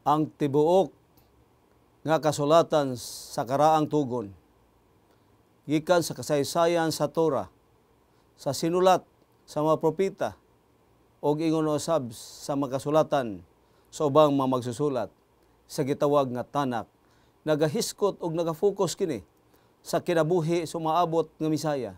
ang tibuok nga kasulatan sa karaang tugon gikan sa kasaysayan sa Torah, sa sinulat sa mga propeta og ingon usab sa mga kasulatan sa ubang mga magsusulat sa gitawag nga tanak, nagahiskot og nagafocus kini sa kinabuhi sa maabot nga Misaya,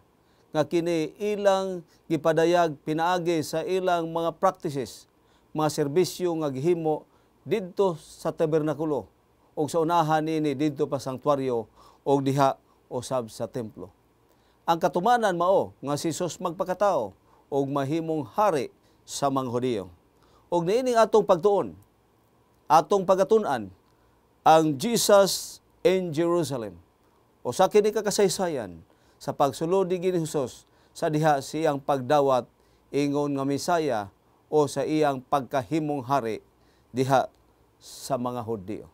nga kini ilang gipadayag pinaagi sa ilang mga practices, mga serbisyo nga gihimo didto sa tabernakulo og sa unahan ini didto pa sanktuaryo og diha usab sa templo. Ang katumanan mao nga si Jesus magpakatao og mahimong hari sa mga Hudiyo. Og niining atong pagtuon, atong pagatun-an ang Jesus in Jerusalem. O sa kini kasaysayan sa pagsulod ni Jesus sa diha siyang pagdawat ingon nga Misaya o sa iyang pagkahimong hari diha sa mga Hudiyo.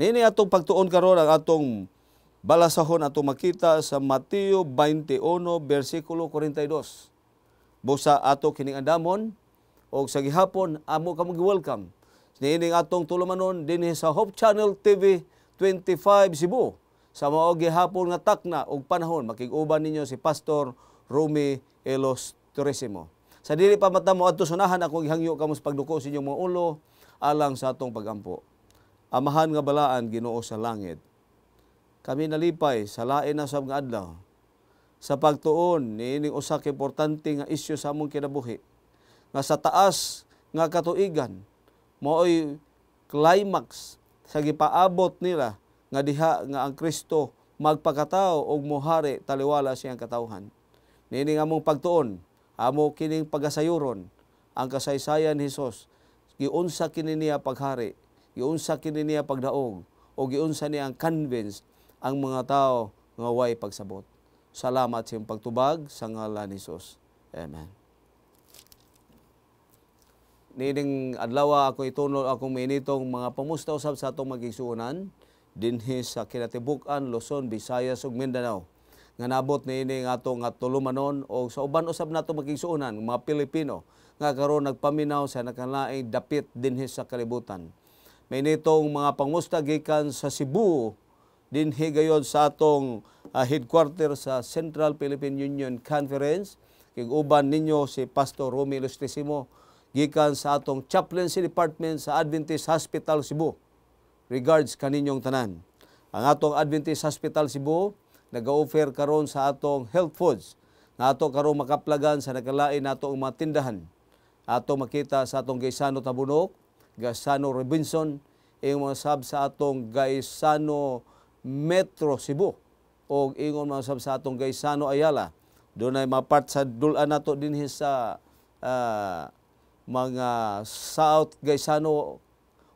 Nini atong pagtuon karon ang atong balasahon atong makita sa Mateo 21 bersikulo 42. Busa ato kining andamon og sa gihapon amo kamo gi-welcome. Niining atong tulumanon dinhi sa Hope Channel TV 25 Cebu. Sa mao gihapon nga takna og panahon makig-uban ninyo si Pastor Romy Elos Turisimo. Sa dili pa matamo adto sunahan ako gihangyo kamo sa pagduko sa inyong mga ulo alang sa atong pagampo. Amahan nga balaan Ginoo sa langit, kami nalipay sa lain na sab nga adlaw sa pagtuon niining usa ka importante nga isyu sa among kinabuhi nga sa taas nga katuigan mao'y climax sa gipaabot nila nga diha nga ang Kristo magpakatao og mohari taliwala siyang katawhan. Niining among pagtuon, amo kining pagasayuron ang kasaysayan ni Hesus, giunsa kini niya paghari, giunsa kini niya pagdaog o giunsa niya ang convince ang mga tao nga way pagsabot. Salamat sa iyong pagtubag sa ngalan ni Jesus. Amen. Nining adlaw ako itunol akong minitong mga pamusta usab sa atong magigsuonan dinhi sa kinatibuk-an Luzon, Visayas ug Mindanao. Nga nabot niini nga atong tulumanon o sa uban usab nato magigsuonan mga Pilipino nga karon nagpaminaw sa nakalaing dapit dinhi sa kalibutan. May nitong mga pangusta gikan sa Cebu dinhi gayon sa atong headquarter sa Central Philippine Union Conference. Kig-uban ninyo si Pastor Romy Elos Turisimo gikan sa atong chaplaincy department sa Adventist Hospital Cebu. Regards kaninyong tanan. Ang atong Adventist Hospital Cebu nag-offer karon sa atong health foods nga ato karon makaplagan sa nakalain natong mga tindahan. Ato makita sa atong Gaisano Tabunok, Gaisano Robinson, ingon mga sab sa atong Gaisano Metro Cebu o ingon mga sab sa atong Gaisano Ayala. Doon ay mga part sa dulan nato dinhi sa mga South Gaisano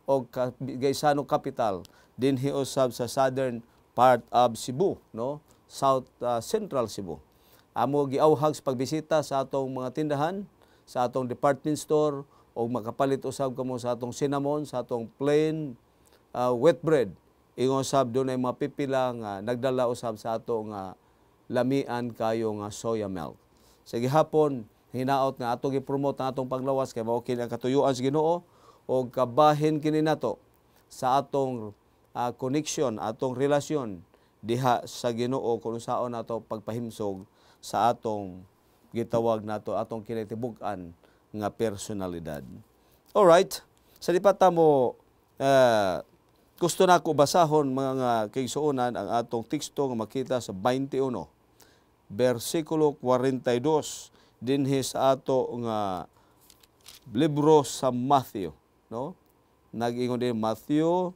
o Gaisano Capital dinhi usab sa southern part of Cebu, no? South Central Cebu. Amo giawhag sa pagbisita sa atong mga tindahan, sa atong department store o makapalit usab kamo sa atong cinnamon, sa atong plain wheat bread. Ingon usab doon ay mga pipila nga nagdala usab sa atong lamian kayo nga soya milk. Sa gihapon hinaot nga ato gi-promote ang atong paglawas kay mao kini ang katuyuan sa Ginoo o kabahin kini nato sa atong connection, atong relasyon diha sa Ginoo kung saon nato pagpahimsog sa atong gitawag nato atong kinatibuk-an nga personalidad. Alright, sa lipata mo gusto na ko basahon mga kaigsuonan ang atong teksto nga makita sa 21 bersikulo 42 dinhi sa ato nga libro sa Matthew, no? Nag-ingon din Matthew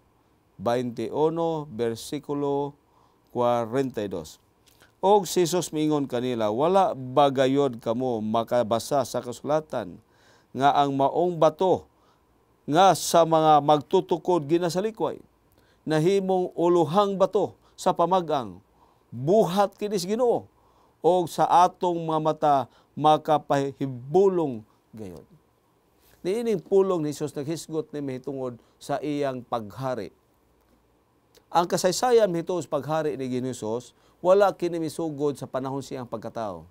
21 bersikulo 42. Og si Jesus miingon kanila, wala ba gayod kamo makabasa sa kasulatan nga ang maong bato nga sa mga magtutukod ginasalikway nahimong uluhang bato sa pamag-ang buhat kini sa Ginoo o sa atong mga mata makapahibulong gayon. Niining pulong ni Jesus naghisgot ni mahitungod sa iyang paghari. Ang kasaysayan mahitungod sa paghari ni Jesus, wala kini misugod sa panahon siyang pagkatao.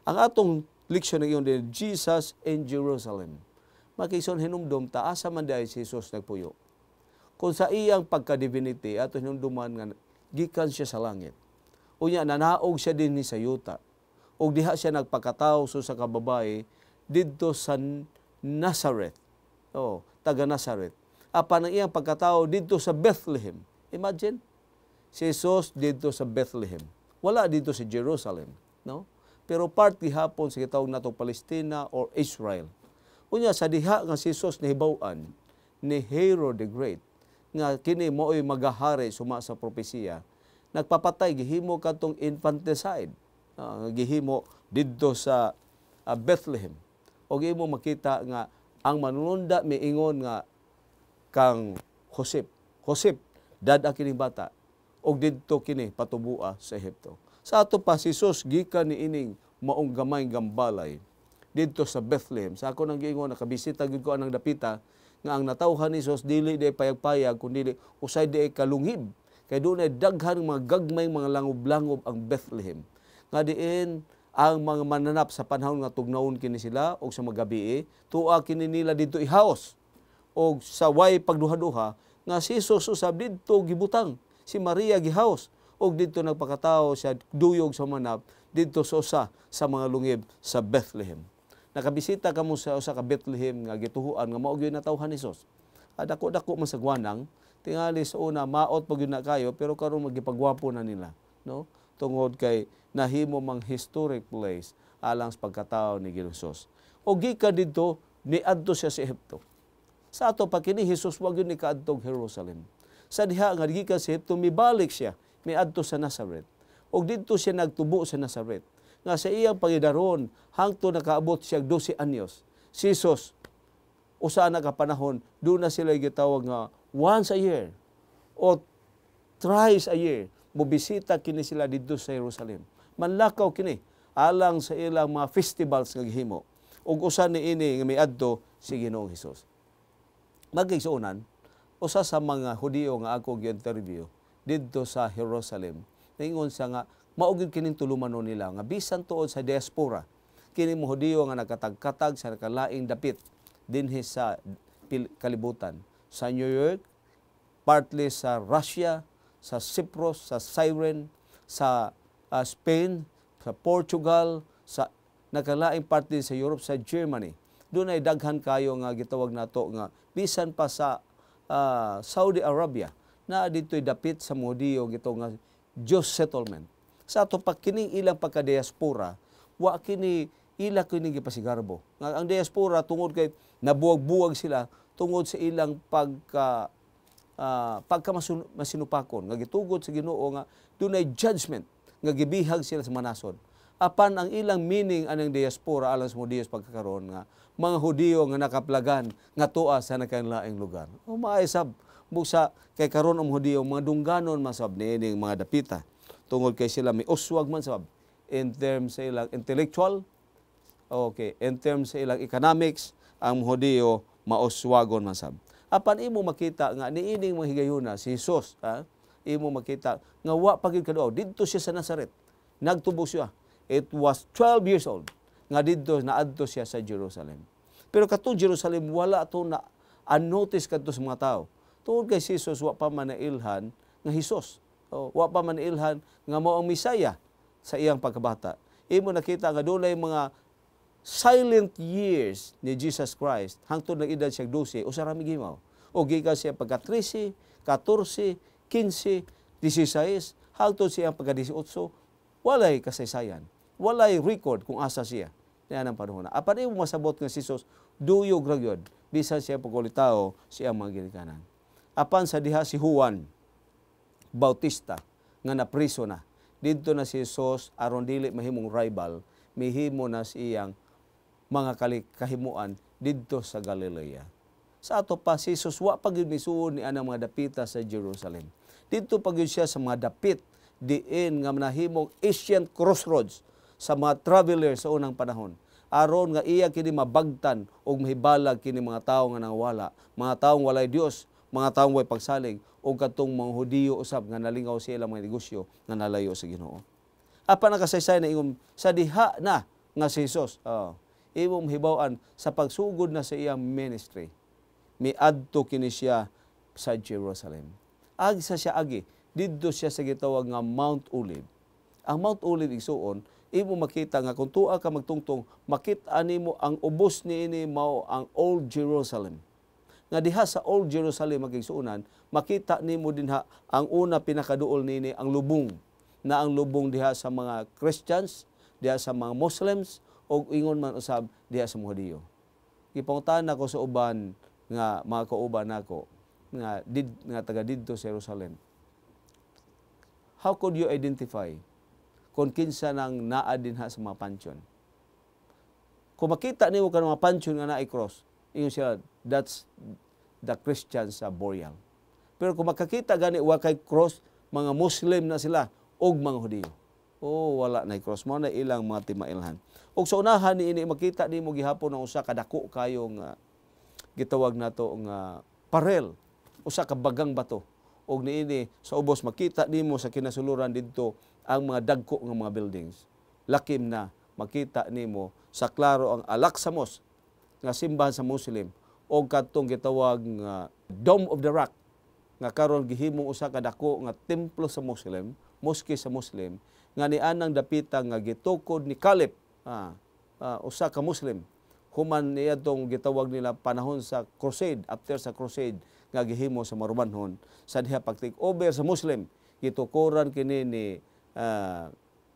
Ang atong leksyon ng iyon din, Jesus in Jerusalem. Makison hinumdum, taasa man dahil si Jesus nagpuyo. Kung sa iyang pagka-divinity, ato hinumduman nga, gikan siya sa langit. Unya, nanaog siya din ni sa yuta. O diha siya nagpakatao so sa kababae, didto sa Nazareth. Taga Nazareth. Apan ang iyang pagkatao didto sa Bethlehem. Imagine, si Jesus didto sa Bethlehem. Wala dito sa Jerusalem, no? Pero part gihapon sa gitawag nato Palestina or Israel. Unya sa diha nga si Jesus nahibaw-an ni Herod the Great nga kini mo'y magahari suma sa propesiya. Nagpapatay gihimo kadtong infanticide. Gihimo didto sa Bethlehem. O gihimo makita nga ang manununda miingon nga kang Josep dada kining bata og didto kini patubua sa Ehipto. Sa ato pa si Jesus gikan ni ining maong gamay gambalay didto sa Bethlehem. Sa ako nang giingon nakabisita gid ko anang dapita nga ang natawhan ni Jesus dili di payag-payag kundi usay di kalunghib. Kay dunay daghan mga gagmay mga langob-langob ang Bethlehem. Nga diin ang mga mananap sa panahon nga tugnawon kini sila o sa magabi tuwa kini nila didto ihaos. O sa way pagduha-duha nga si Jesus usab didto gibutang, si Maria gihaos og didto nagpakatao siya duyog sa manap didto sa usa sa mga lungib sa Bethlehem. Nakabisita kamo sa usa ka Bethlehem nga gituhuan nga mao gyud natawhan ni Jesus. Dako-dako man sa guanang tingali sa una maot pag na kayo pero karon magipagwapo na nila, no? Tungod kay nahimo mang historic place alang sa pagkatao ni Jesus. O gikan didto niadto siya sa Ehipto. Sa ato pa kini Jesus wa gyud ni kaadtog Jerusalem. Sa diha nga gikan sa Ehipto mibalik siya miadto sa Nazareth. Og didto siya nagtubo sa Nazareth. Nga sa iyang pagidaron hangtod nakaabot siya 12 anyos. Si Jesus usa na ka panahon do na sila gitawag nga once a year o thrice a year mobisita kini sila didto sa Jerusalem. Manlakaw kini alang sa ilang mga festivals nga gihimo. Ug usa niini nga miadto si Ginoong Hesus. Magigsuonan usa sa mga Hudiyo nga ako gi-interview didto sa Jerusalem. Ningon siya nga mao gyud kining tulumanon nila nga bisan tuod sa diaspora kini mo Hudiyo nga nakatagkatag sa nakalaing dapit dinhi sa kalibutan sa New York, partly sa Russia, sa Cyprus, sa Cyrene, sa Spain, sa Portugal, sa nakalaing parte sa Europe, sa Germany. Doon ay daghan kayo nga gitawag nato nga bisan pa sa Saudi Arabia na dito'y dapit sa Hudiyo gito nga Jewish settlement. Sa ato pa kining ilang pagka-diaspora, wa kini ila kini gipasigarbo. Ang diaspora tungod kay nabuwag-buwag sila tungod sa ilang masinupakon nga gitugod sa Ginoo nga dunay judgment nga gibihag sila sa manason. Apan ang ilang meaning anang diaspora alang sa Hudiyo pagkakaroon nga mga Hudiyo nga nakaplagan nga tuwa sa nakalaing lugar. O maayasab busa kay karon ang Hudiyo mga dungganon masab niining mga dapita tungod kay sila may uswag man sab in terms sa ilang intellectual, in terms sa ilang economics, ang Hudiyo mauswagon man sab. Apan imo makita nga niining mga higayuna si Jesus, imo makita nga wa pagid kadto didto siya sa Nazareth. Nagtubo siya. It was 12 years old nga didto naadto siya sa Jerusalem. Pero katong Jerusalem wala to na unnotice kadto sa mga tao. Tungod kay si Jesus wa pa man nailhan nga Hesus. Wa pa man nailhan nga mao ang Misaya sa iyang pagkabata. Imo nakita nga dunay mga silent years ni Jesus Christ hangtod nag edad siya 12 usa ra migimaw. O gikan siya pagka 13, 14, 15, 16 hangtod siya pagka 18 walay kasaysayan. Walay record kung asa siya. Niyan ang panahon. Apan imo masabot nga si Jesus duyog ra gyud bisan siya pagulitaw siya mga ginikanan. Apan sa diha si Juan Bautista nga napriso na. Didto na si Jesus aron dili mahimong rival, mihimo na siyang mga kahimuan didto sa Galilea. Sa ato pa si Jesus wa pagid misuod ni anang mga dapita sa Jerusalem. Didto pagid siya sa mga dapit diin nga nahimong ancient crossroads sa mga traveler sa unang panahon. Aron nga iya kini mabagtan o mahibalag kini mga tawo nga nangawala, mga taong walay Dios, mga taong way pagsalig, o katong mga Hudiyo usab nga nalingaw sa ilang mga negosyo nga nalayo sa Ginoo. Apan nakasaysay na ingom sa diha na nga si Jesus. Imong hibaw-an sa pagsugod na sa iyang ministry. Miadto kini siya sa Jerusalem. Agi sa siya agi, didto siya sa gitawag nga Mount Olive. Ang Mount Olive igsuon, imo makita nga kung tuwa ka magtungtong, makita nimo ang ubos niini mao ang Old Jerusalem. Nga diha sa Old Jerusalem magigsuunan, makita nimo dinha ang una pinakaduol niini ang lubong, na ang lubong diha sa mga Christians, diha sa mga Muslims, o ingon man usab diha sa mga Hudiyo. Gipangutan ako sa uban nga mga kauban nako nga taga didto sa Jerusalem. How could you identify kung kinsa nang naa dinha sa mga pansyon? Kung makita nimo kan mga pansyon nga naay cross, ingon sila, that's the Christians burial. Pero kung makakita gani wa kay cross, mga Muslim na sila og mga Hudiyo. Wala na cross mo na ilang mga timailhan. Og sa unahan niini makita nimo gihapon ang usa ka dako kayong gitawag nato nga parel, usa ka bagang bato. Og niini sa ubos makita nimo sa kinasuluran didto ang mga dagko nga mga buildings. Lakim na makita nimo sa klaro ang Al-Aqsa Mosque nga simbahan sa Muslim o katong gitawag nga Dome of the Rock nga karon gihimong usa ka dako nga templo sa Muslim, moske sa Muslim nga nianang dapita nga gitukod ni Caliph, usa ka Muslim. Human niya itong gitawag nila panahon sa crusade, after sa crusade nga gihimo sa Marumanhon, sa diha pag-take over sa Muslim, gitukuran kini ni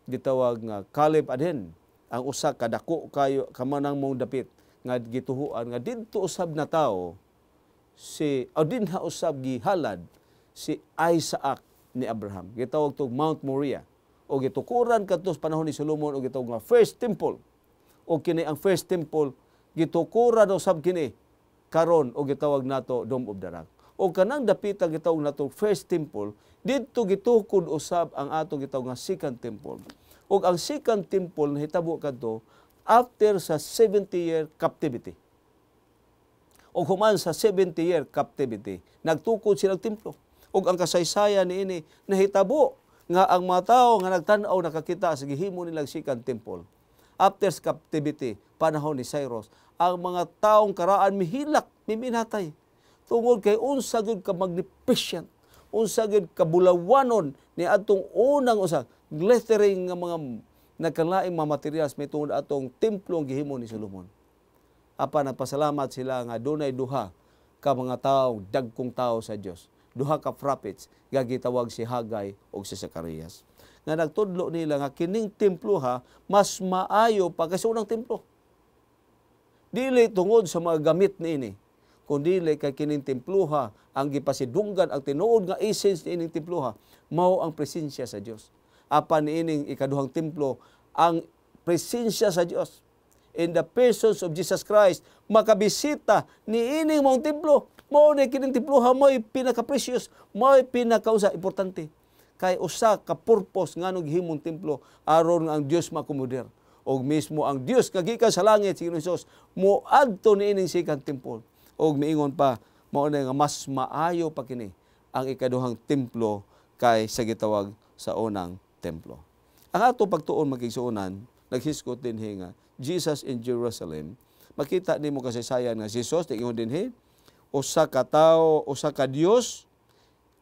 gitawag nga Caliph adhin, ang usa ka dako kayo kamanang mong dapit nga gituhuan nga didto usab na tawo si dinha usab gihalad si Isaac ni Abraham. Gitawag tog Mount Moriah. O gitukuran kadto sa panahon ni Solomon o gitawag nga First Temple. O kini ang First Temple gitukuran usab kini karon o gitawag nato Dome of the Rock. O kanang dapita gitawag nato First Temple, didto gitukod usab ang atong gitawag nga Second Temple. O ang Second Temple nahitabo kadto after sa 70-year captivity. O human sa 70-year captivity, nagtukod silang templo. O ang kasaysayan niini nahitabo nga ang mga tao nga nagtan-aw nakakita sa gihimo nilang Second Temple. After captivity, panahon ni Cyrus, ang mga taong karaan mihilak, miminatay. Tungod kay unsa gyud ka magnificent, unsa gyud kabulawanon ni atong unang usa glittering nga mga nagkalaing mga materials may tungod atong templo ang gihimo ni Solomon. Apan nagpasalamat sila nga dunay duha ka mga tawo, dagkong tawo sa Dios. Duha ka prophets nga gitawag si Haggai ug si Zacarias. Nga nagtudlo nila nga kining templo mas maayo pa kaysa unang templo. Dili tungod sa mga gamit niini, kundi kay kining templo ang gipasidunggan ang tinuod nga essence niining templo mao ang presensya sa Dios. Apan niining ikaduhang templo ang presensya sa Dios in the persons of Jesus Christ makabisita niining mong templo. Mao ni kining templo mo'y pinaka-precious, mo'y pinaka-usa importante. Kay usa ka purpose nganong gihimong templo aron ang Dios makomoder. Og mismo ang Dios kagikan sa langit si Jesus moadto niining Second Temple. Og miingon pa mao na nga mas maayo pa kini ang ikaduhang templo kay sa gitawag sa unang templo. Ang ato pagtuon magigsuonan, naghiskot dinhi nga Jesus in Jerusalem. Makita nimo kasaysayan nga si Jesus ingon dinhi usa ka tawo, usa ka Dios,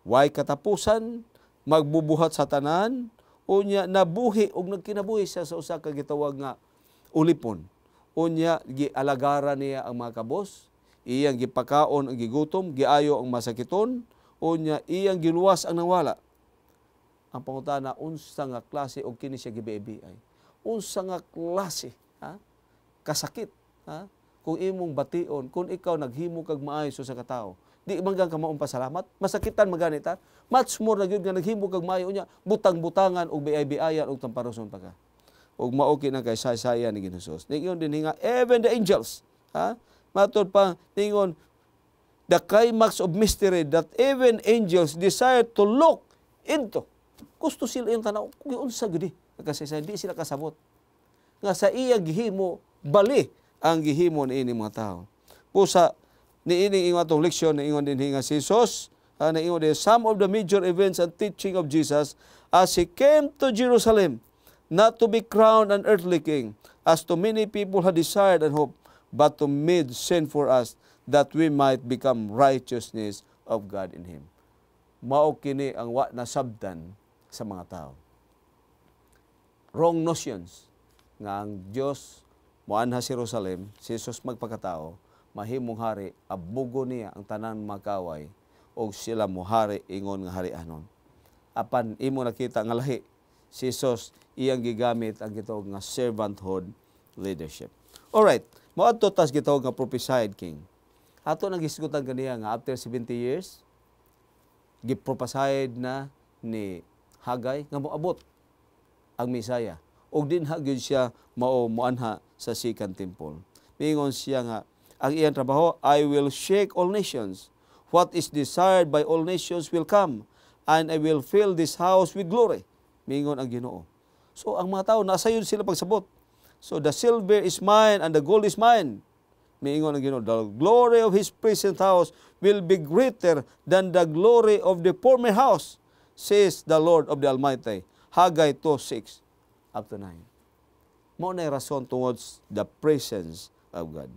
way katapusan, magbubuhat sa tanan, unya nabuhi og nagkinabuhi siya sa usa ka gitawag nga ulipon. Unya gialagaran niya ang mga kabos, iyang gipakaon ang gigutom, giayo ang masakiton, unya iyang giluwas ang nawala. Ang pangutana, unsa nga klase og kini siya gibebi-ay? Unsa nga klase, kasakit, kung imong bation, kung ikaw naghimo kag maayo sa katao, di manggang ka maong pasalamat, masakitan maganita, much more na gyud nga naghimo kag maayo nya, butang-butangan og biay-biayan og tamparoson pa ka. Og mao kina kay saysayan ni Hesus. Ningon din nga even the angels, matod pa ningon the climax of mystery that even angels desire to look into. Gusto sila yung tanaw, unsa gudi, kasi di sila kasabot. nga sa iyang gihimo bali ang gihimo niini mga tao. Pusa niini ingon atong leksyon na ingon dinhi nga si Jesus na ingon din some of the major events and teaching of Jesus as he came to Jerusalem not to be crowned an earthly king as to many people had desired and hoped, but to made sin for us that we might become righteousness of God in him. Mao kini ang wa nasabtan sa mga tao. Wrong notions nga ang Dios moanha sa Jerusalem, si Jesus magpakatao, mahimong hari, abugo niya ang tanan makaway o sila mohari ingon nga harianon. Apan imo nakita nga lahi, si Jesus iyang gigamit ang gitawag nga servanthood leadership. Alright, moadto tas gitawag nga prophesied king. Ato nang gisgutan kaniya nga after 70 years, giprophesied na ni Hagay nga moabot ang Misaya. Og din gyud siya moanha sa second temple. Mingon siya nga ang iyang trabaho, I will shake all nations. What is desired by all nations will come, and I will fill this house with glory. Mingon ang Ginoo. So ang mga tao nasa yun sila pagsabot. So the silver is mine and the gold is mine. Mingon ang Ginoo, the glory of his present house will be greater than the glory of the former house, says the Lord of the Almighty. Haggai 2:6 up to 9. Mao na rason towards the presence of God.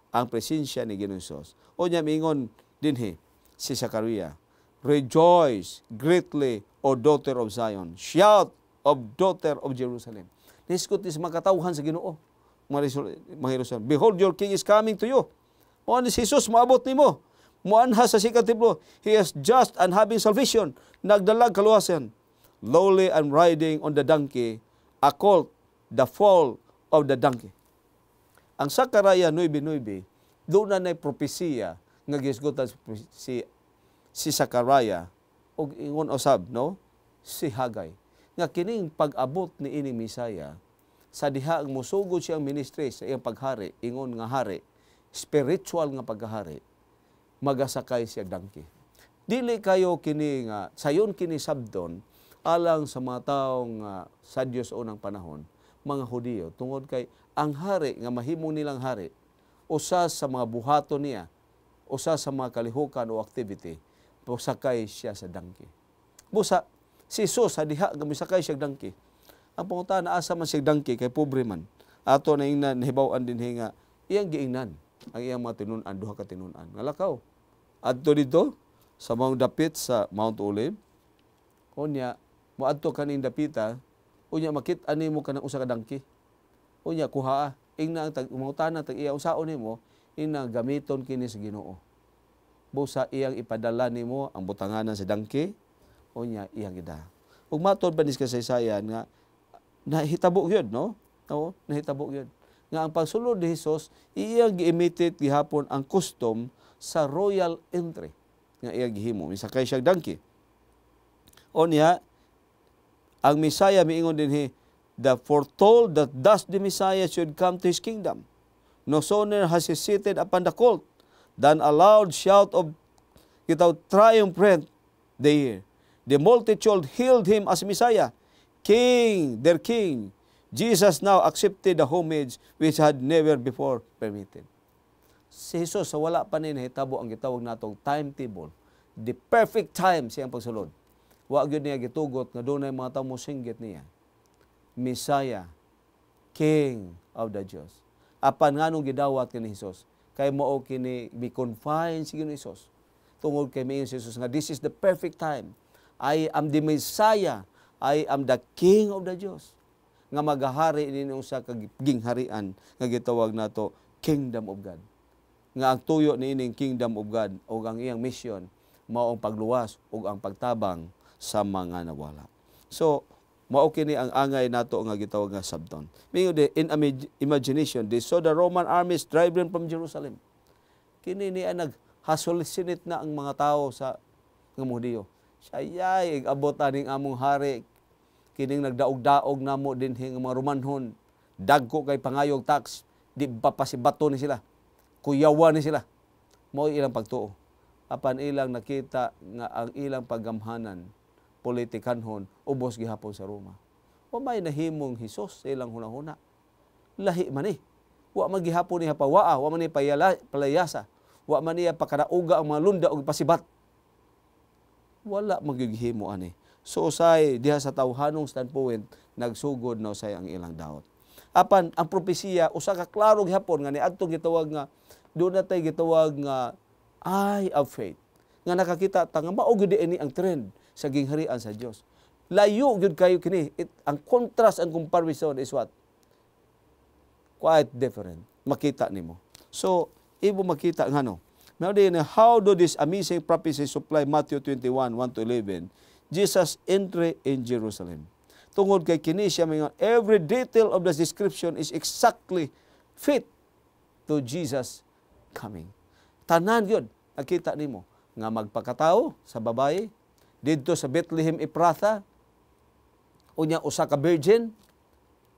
Ang presensya ni Ginoong Hesus. O niya mingon dinhi si Zechariah, rejoice greatly, O daughter of Zion. Shout of daughter of Jerusalem. Niskot is makatawhan sa Ginoo. Mga Jerusalem. Behold, your king is coming to you. Moan si Jesus, maabot nimo. Moanha sa second templo. He is just and having salvation. Nagdalag kaluwasan. Lowly and riding on the donkey, a colt, the foal of the donkey. Ang Zechariah 9:9, doon na propesiya nga gisgutan si Zechariah og ingon usab no si Hagay nga kining pag-abot ni ining Misaya sa diha ang musugod siyang ministry sa iyang paghari, ingon nga hari, spiritual nga paghari, magasakay siya donkey. Dili kayo kini nga sayon kini sabdon alang sa mga taong sa Dios unang panahon, mga Hudiyo, tungod kay ang hari nga mahimong nilang hari usa sa mga buhaton niya, usa sa mga kalihukan o activity, sakay siya sa donkey. Busa, si Jesus, diha nga misakay siya donkey. Ang pangunta na asa man siya donkey kay pobre man. Ato na ingnan nahibaw-an din nga iyang giingnan ang iyang mga tinun-an, duha ka tinun-an. Nga lakaw. Adto dito sa mga dapit sa Mount Olive. Unya, moadto kaning dapita, unya makit-an nimo kanang usa ka donkey. Unya kuha, ingna ang mangutana tag iya usaon nimo, ina gamiton kini sa Ginoo. Busa iyang ipadala nimo ang butanganan sa donkey, unya iyang ida. Ug matod pa ni kasaysayan nga nahitabo gyud no? Oo, nahitabo gyud. Nga ang pagsulod ni Hesus iyang gi-imitate gihapon ang custom sa royal entry nga iyang gihimo misakay siya donkey. Unya ang Messiah miingon dinhi, the foretold that thus the Messiah should come to his kingdom. No sooner has he seated upon the colt than a loud shout of triumphant they hear. The multitude hailed him as Messiah, King, their King. Jesus now accepted the homage which had never before permitted. Si Jesus sa wala pa ni nahitabo ang gitawag natong timetable, the perfect time siyang pagsulod. Wa gyud niya gitugot nga dunay mga tawo mosinggit niya. Messiah, King of the Jews. Apan nganong gidawat kini Hesus? Kay mao kini be confined si Ginoong Hesus. Tungod kay miingon si Jesus nga this is the perfect time. I am the Messiah. I am the King of the Jews. Nga magahari ini usa ka gingharian nga gitawag nato Kingdom of God. Nga ang tuyo niining Kingdom of God o ang iyang mission mao ang pagluwas ug ang pagtabang sa mga nawala. So mao kini ang angay nato nga gitawag nga sabton. Mingo de in imagination they saw the Roman armies driving from Jerusalem. Kini ni naghasolsinit na ang mga tao sa nga Hudiyo. Sayay abot aning among hari kining nagdaog-daog namo dinhi nga mga Romanhon. Dagko kay pangayog tax, di papasibato ni sila. Kuyawa ni sila. Mao ilang pagtuo. Apan ilang nakita nga ang ilang paggamhanan politikanhon ubos gihapon sa Roma. O may nahimong Hesus sa ilang hunahuna. lahi man ni. Wa man gihapon niya pawaa, wa man niya palayasa, wa man niya pakarauga ang mga lunda og pasibat. Wala magigihimo ani. So usay diha sa tawhanong standpoint nagsugod na usay ang ilang daot. Apan ang propesiya usa ka klaro gihapon nga niadtong gitawag nga doon natay gitawag nga eye of faith. Nga nakakita ta nga mao gyud ini ang trend sa gingharian sa Dios. Layo gyud kayo kini. Ang contrast, ang comparison is what? Quite different. Makita nimo. So, ibo makita nga no. Now din, how do this amazing prophecy supply Matthew 21, 1-11, Jesus entry in Jerusalem. Tungod kay kini siya mga every detail of the description is exactly fit to Jesus coming. Tanan yun, nakita nimo nga magpakatao sa babae didto sa Bethlehem Ephrathah, unya usa ka virgin,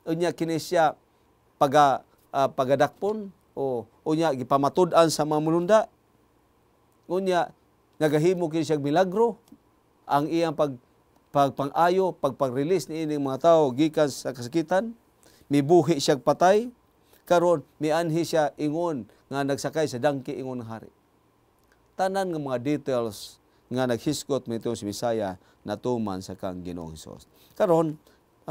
unya kini siya pagadakpon o unya gipamatud-an sa mga mulunda, unya nagahimo kini siya milagro, ang iyang pagpang-ayo, pagpang-release ni ining mga tao gikan sa kasakitan, mibuhi siya patay, karon mianhi siya ingon nga nagsakay sa dangki ingon ng hari. Tanan nga mga details nga naghisgot nitong si Bisaya natuman sa kang Ginoong Hesus. Karon,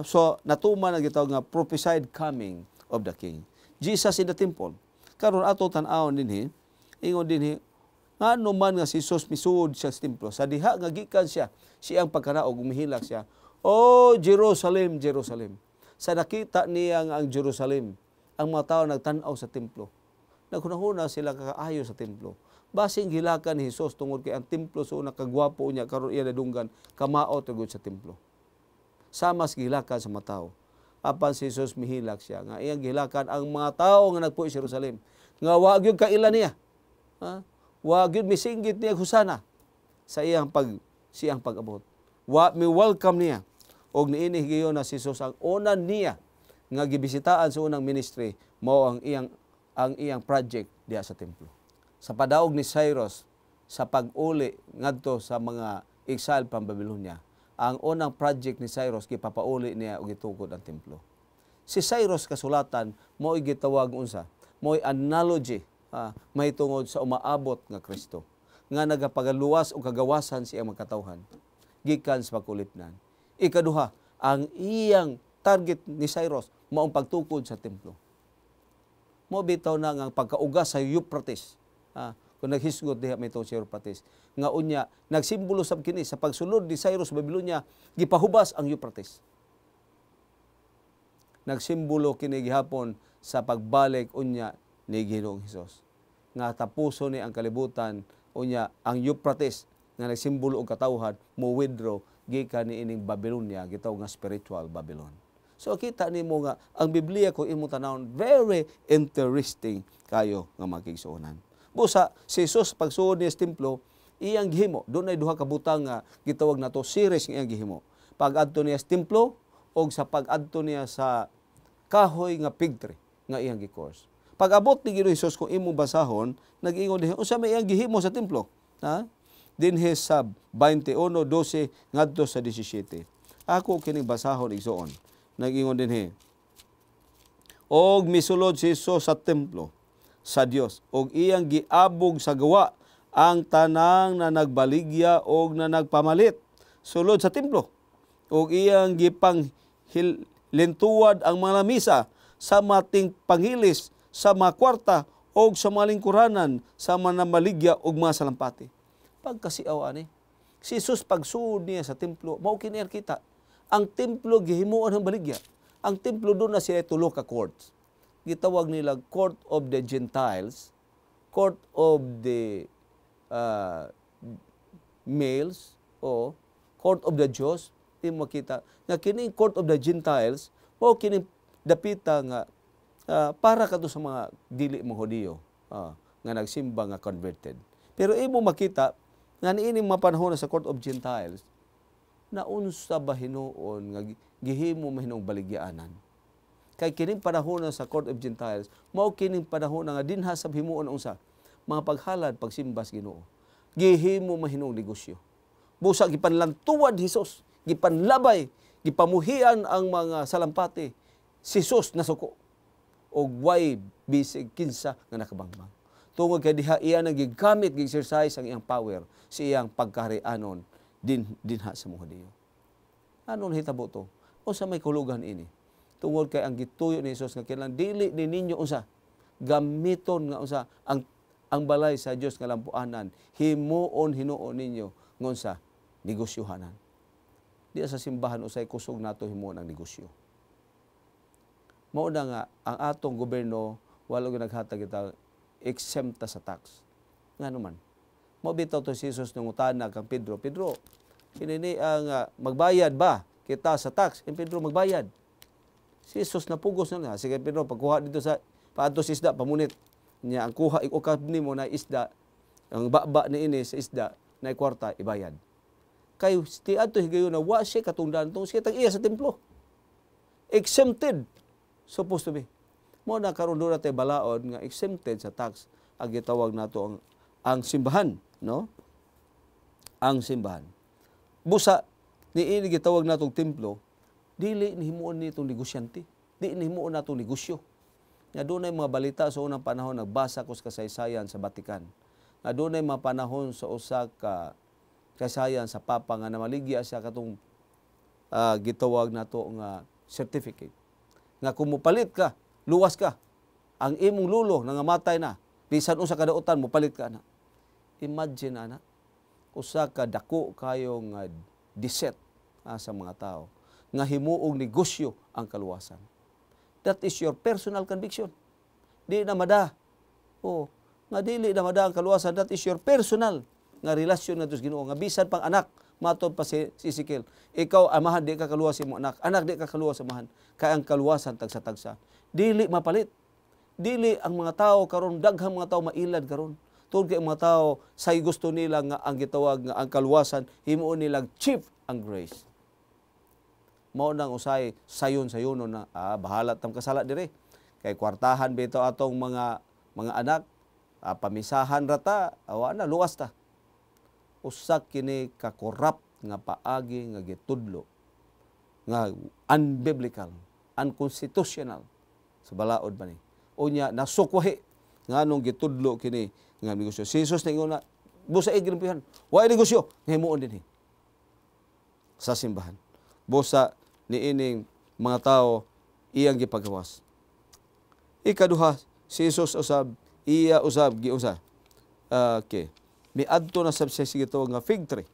so natuman ang gitawag nga prophesied coming of the King. Jesus in the temple. Karon ato tan-awon dinhi, ingon dinhi ngano man nga si Jesus misuod siya sa templo. Sa diha nga gikan siya, siyang pagkanaog umihilak siya. Oh Jerusalem, Jerusalem. Sa nakita niya nga ang Jerusalem, ang mga tao nagtan-aw sa templo. Naghunahuna sila kakaayo sa templo. Basing gilakan ni Jesus tungod kay ang templo so nakagwapo niya karon iya nadunggan kamao tugod sa templo. Samas gilakan sa mga tao. Apan si Jesus mihilak siya nga iyang gilakan ang mga tao nga nagpuy sa Jerusalem nga wa gyud kaila niya. Ha? Wa gyud misinggit niya husana sa siyang pag-abot. Wa mi welcome niya. Og niini giyon na si Jesus ang una niya nga gibisitaan sa unang ministry mao ang iyang project diha sa templo. Sa padaog ni Cyrus sa pag-uli ngadto sa mga exile pang Babylonia, ang unang project ni Cyrus gipapauli niya og gitukod ang templo. Si Cyrus kasulatan mao gitawag unsa? Mo'y analogy may tungod sa umaabot nga Kristo nga nagapagaluwas o kagawasan siya magkatawhan gikan sa pagkulipnan. Ikaduha, ang iyang target ni Cyrus maong pagtukod sa templo. Mo bitaw na nga pagkaugas sa Euphrates. Kung naghisgot diha may itong si Euphrates. Nga unya, nagsimbolo sab kini sa pagsulod ni Cyrus Babylonia, gipahubas ang Euphrates. Nagsimbolo kini gihapon sa pagbalik unya ni Ginoong Hesus. Nga tapuso ni ang kalibutan, unya ang Euphrates nga nagsimbolo og katawhan mo withdraw gikan ni ining Babylonia, gitawag nga spiritual Babylon. So kita nimo nga ang Biblia ko imo tanawon very interesting kayo nga makigsuonan. Busa si Jesus pagsuod niya sa templo, iyang gihimo, doon ay duha ka butang nga gitawag nato series nga iyang gihimo. Pag-adto niya sa templo o sa pag-adto niya sa kahoy nga fig tree nga iyang gi-course. Pag-abot ni Ginoong Hesus kung imo basahon, nag-ingon diha unsa may iyang gihimo sa templo, ha? Dinhi sa 21:12 ngadto sa 17. Ako kining basahon igsuon. Nag-ingon dinhi. Og misulod si Jesus sa templo sa Dios og iyang giabog sa gawa ang tanang na nagbaligya og na nagpamalit sulod sa templo og iyang gipang lintuwad ang mga lamisa sa mating panghilis sa mga kwarta og sa mga lingkuranan sa mga namaligya og mga salampati. Pagkasiaw ani si Jesus pagsuod niya sa templo mao kini kita ang templo gihimuon ang baligya. Ang templo doon na sila tulo ka courts. Gitawag nila Court of the Gentiles, Court of the Males, o Court of the Jews. Di mo makita. Nga kining Court of the Gentiles, o kining dapita nga para kadto sa mga dili mga Hudiyo nga nagsimba nga converted. Pero imo makita nga niining mapanahon sa Court of Gentiles na unsa ba hinuon nga gihimo mahinong baligyaanan. Kay kining panahon sa Court of Gentiles, mao kining panahon nga dinha sa himuon unsa mga paghalad pagsimbas Ginoo. Gihimo mahinong negosyo. Busa gipanlantuwad Hesus, gipanlabay, gipamuhian ang mga salampati. Si Jesus nasuko. og way bisig kinsa nga nakabangbang. Tungod kay diha iya nagigamit gi-exercise ang iyang power sa iyang pagkaharianon dinha sa mga Diyo. Ano hitabo to? Unsa may kulugan ini? Tungod kay ang gituyo ni Hesus nga kinahanglan dili ni ninyo unsa gamiton nga unsa ang balay sa Dios nga lampuanan himuon hinuon ninyo ngunsa negosyohanan. Di sa simbahan usay kusog nato himuon ang negosyo. Mao na nga ang atong gobyerno wala gyud naghatag kita exempta sa tax. Ngano man. Mao bitaw to si Jesus nung utana kang Pedro, kinini ang magbayad ba kita sa tax? Ang Pedro magbayad. Si Jesus napugos na sige Pedro pagkuha dito sa paadto sa isda pamunit niya ang kuha ikukab nimo na isda ang baba ni ini sa isda na kwarta ibayad. Kay ti adto higayon na wa siya katungdan tong siya tag iya sa templo. Exempted supposed to be. Mo na karon do tay balaod nga exempted sa tax ang gitawag nato ang simbahan, no? Ang simbahan. Busa ni ini gitawag natong templo, dili ni himuon nitong negosyante. Di ni himuon natong negosyo. Nga dunay mga balita sa unang panahon nagbasa ko sa kasaysayan sa Vatican. Nga dunay mga panahon sa usa ka kasaysayan sa Papa nga namaligya siya katong gitawag nato nga certificate. Nga kung mupalit ka, luwas ka, ang imong lulo nangamatay na, bisan unsa kadautan mupalit ka na. Imagine ana, usa ka dako kayo nga diset sa mga tao nga himuong negosyo ang kaluwasan. That is your personal conviction. Di na mada. Nga dili na mada ang kaluwasan, that is your personal nga relasyon nga sa Ginoo nga bisan pang anak matod pa si Ezekiel. Ikaw amahan di ka kaluwas sa imong anak di ka kaluwas sa amahan. Kay ang kaluwasan tagsa-tagsa. Dili mapalit. Dili ang mga tao karon daghang mga tao mailad karon. Tungod kay mga tao say gusto nila nga ang gitawag nga ang kaluwasan himuon nilang cheap ang grace. Mao nang usay sayon-sayonon na bahala tam kasala dire. Kay kwartahan bito atong mga anak pamisahan rata awa na luwas ta. Usa kini ka corrupt nga paagi nga gitudlo nga unbiblical, unconstitutional sa balaod ba ni. Unya nasukwahi nganong gitudlo kini nga negosyo. Si Jesus na inguna busa igrimpihan. Wa negosyo himuon dinhi sa simbahan. Busa niining mga tao iyang gipagawas. Ikaduha, si Jesus usab giunsa. Okay. Miadto na sa sige to nga fig tree.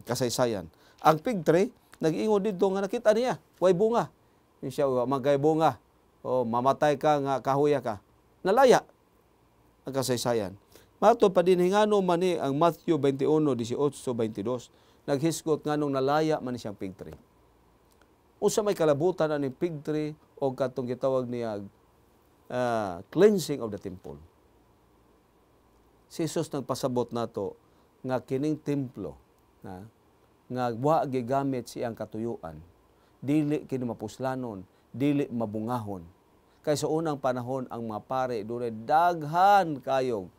Kasaysayan. Ang fig tree nag-ingon didto nga nakita niya, way bunga. Siya magay bunga. Mamatay ka nga kahuya ka. Nalaya ang kasaysayan. Mato pa din hingano man ni ang Matthew 21:18-22 naghisgot nganong nalaya man ni siyang fig tree. Unsa may kalabutan ani fig tree o katong gitawag niya cleansing of the temple. Si Jesus nagpasabot nato nga kining templo nga wa gigamit siyang katuyuan, dili kini mapuslanon, dili mabungahon. Kay sa unang panahon ang mga pare dunay daghan kayong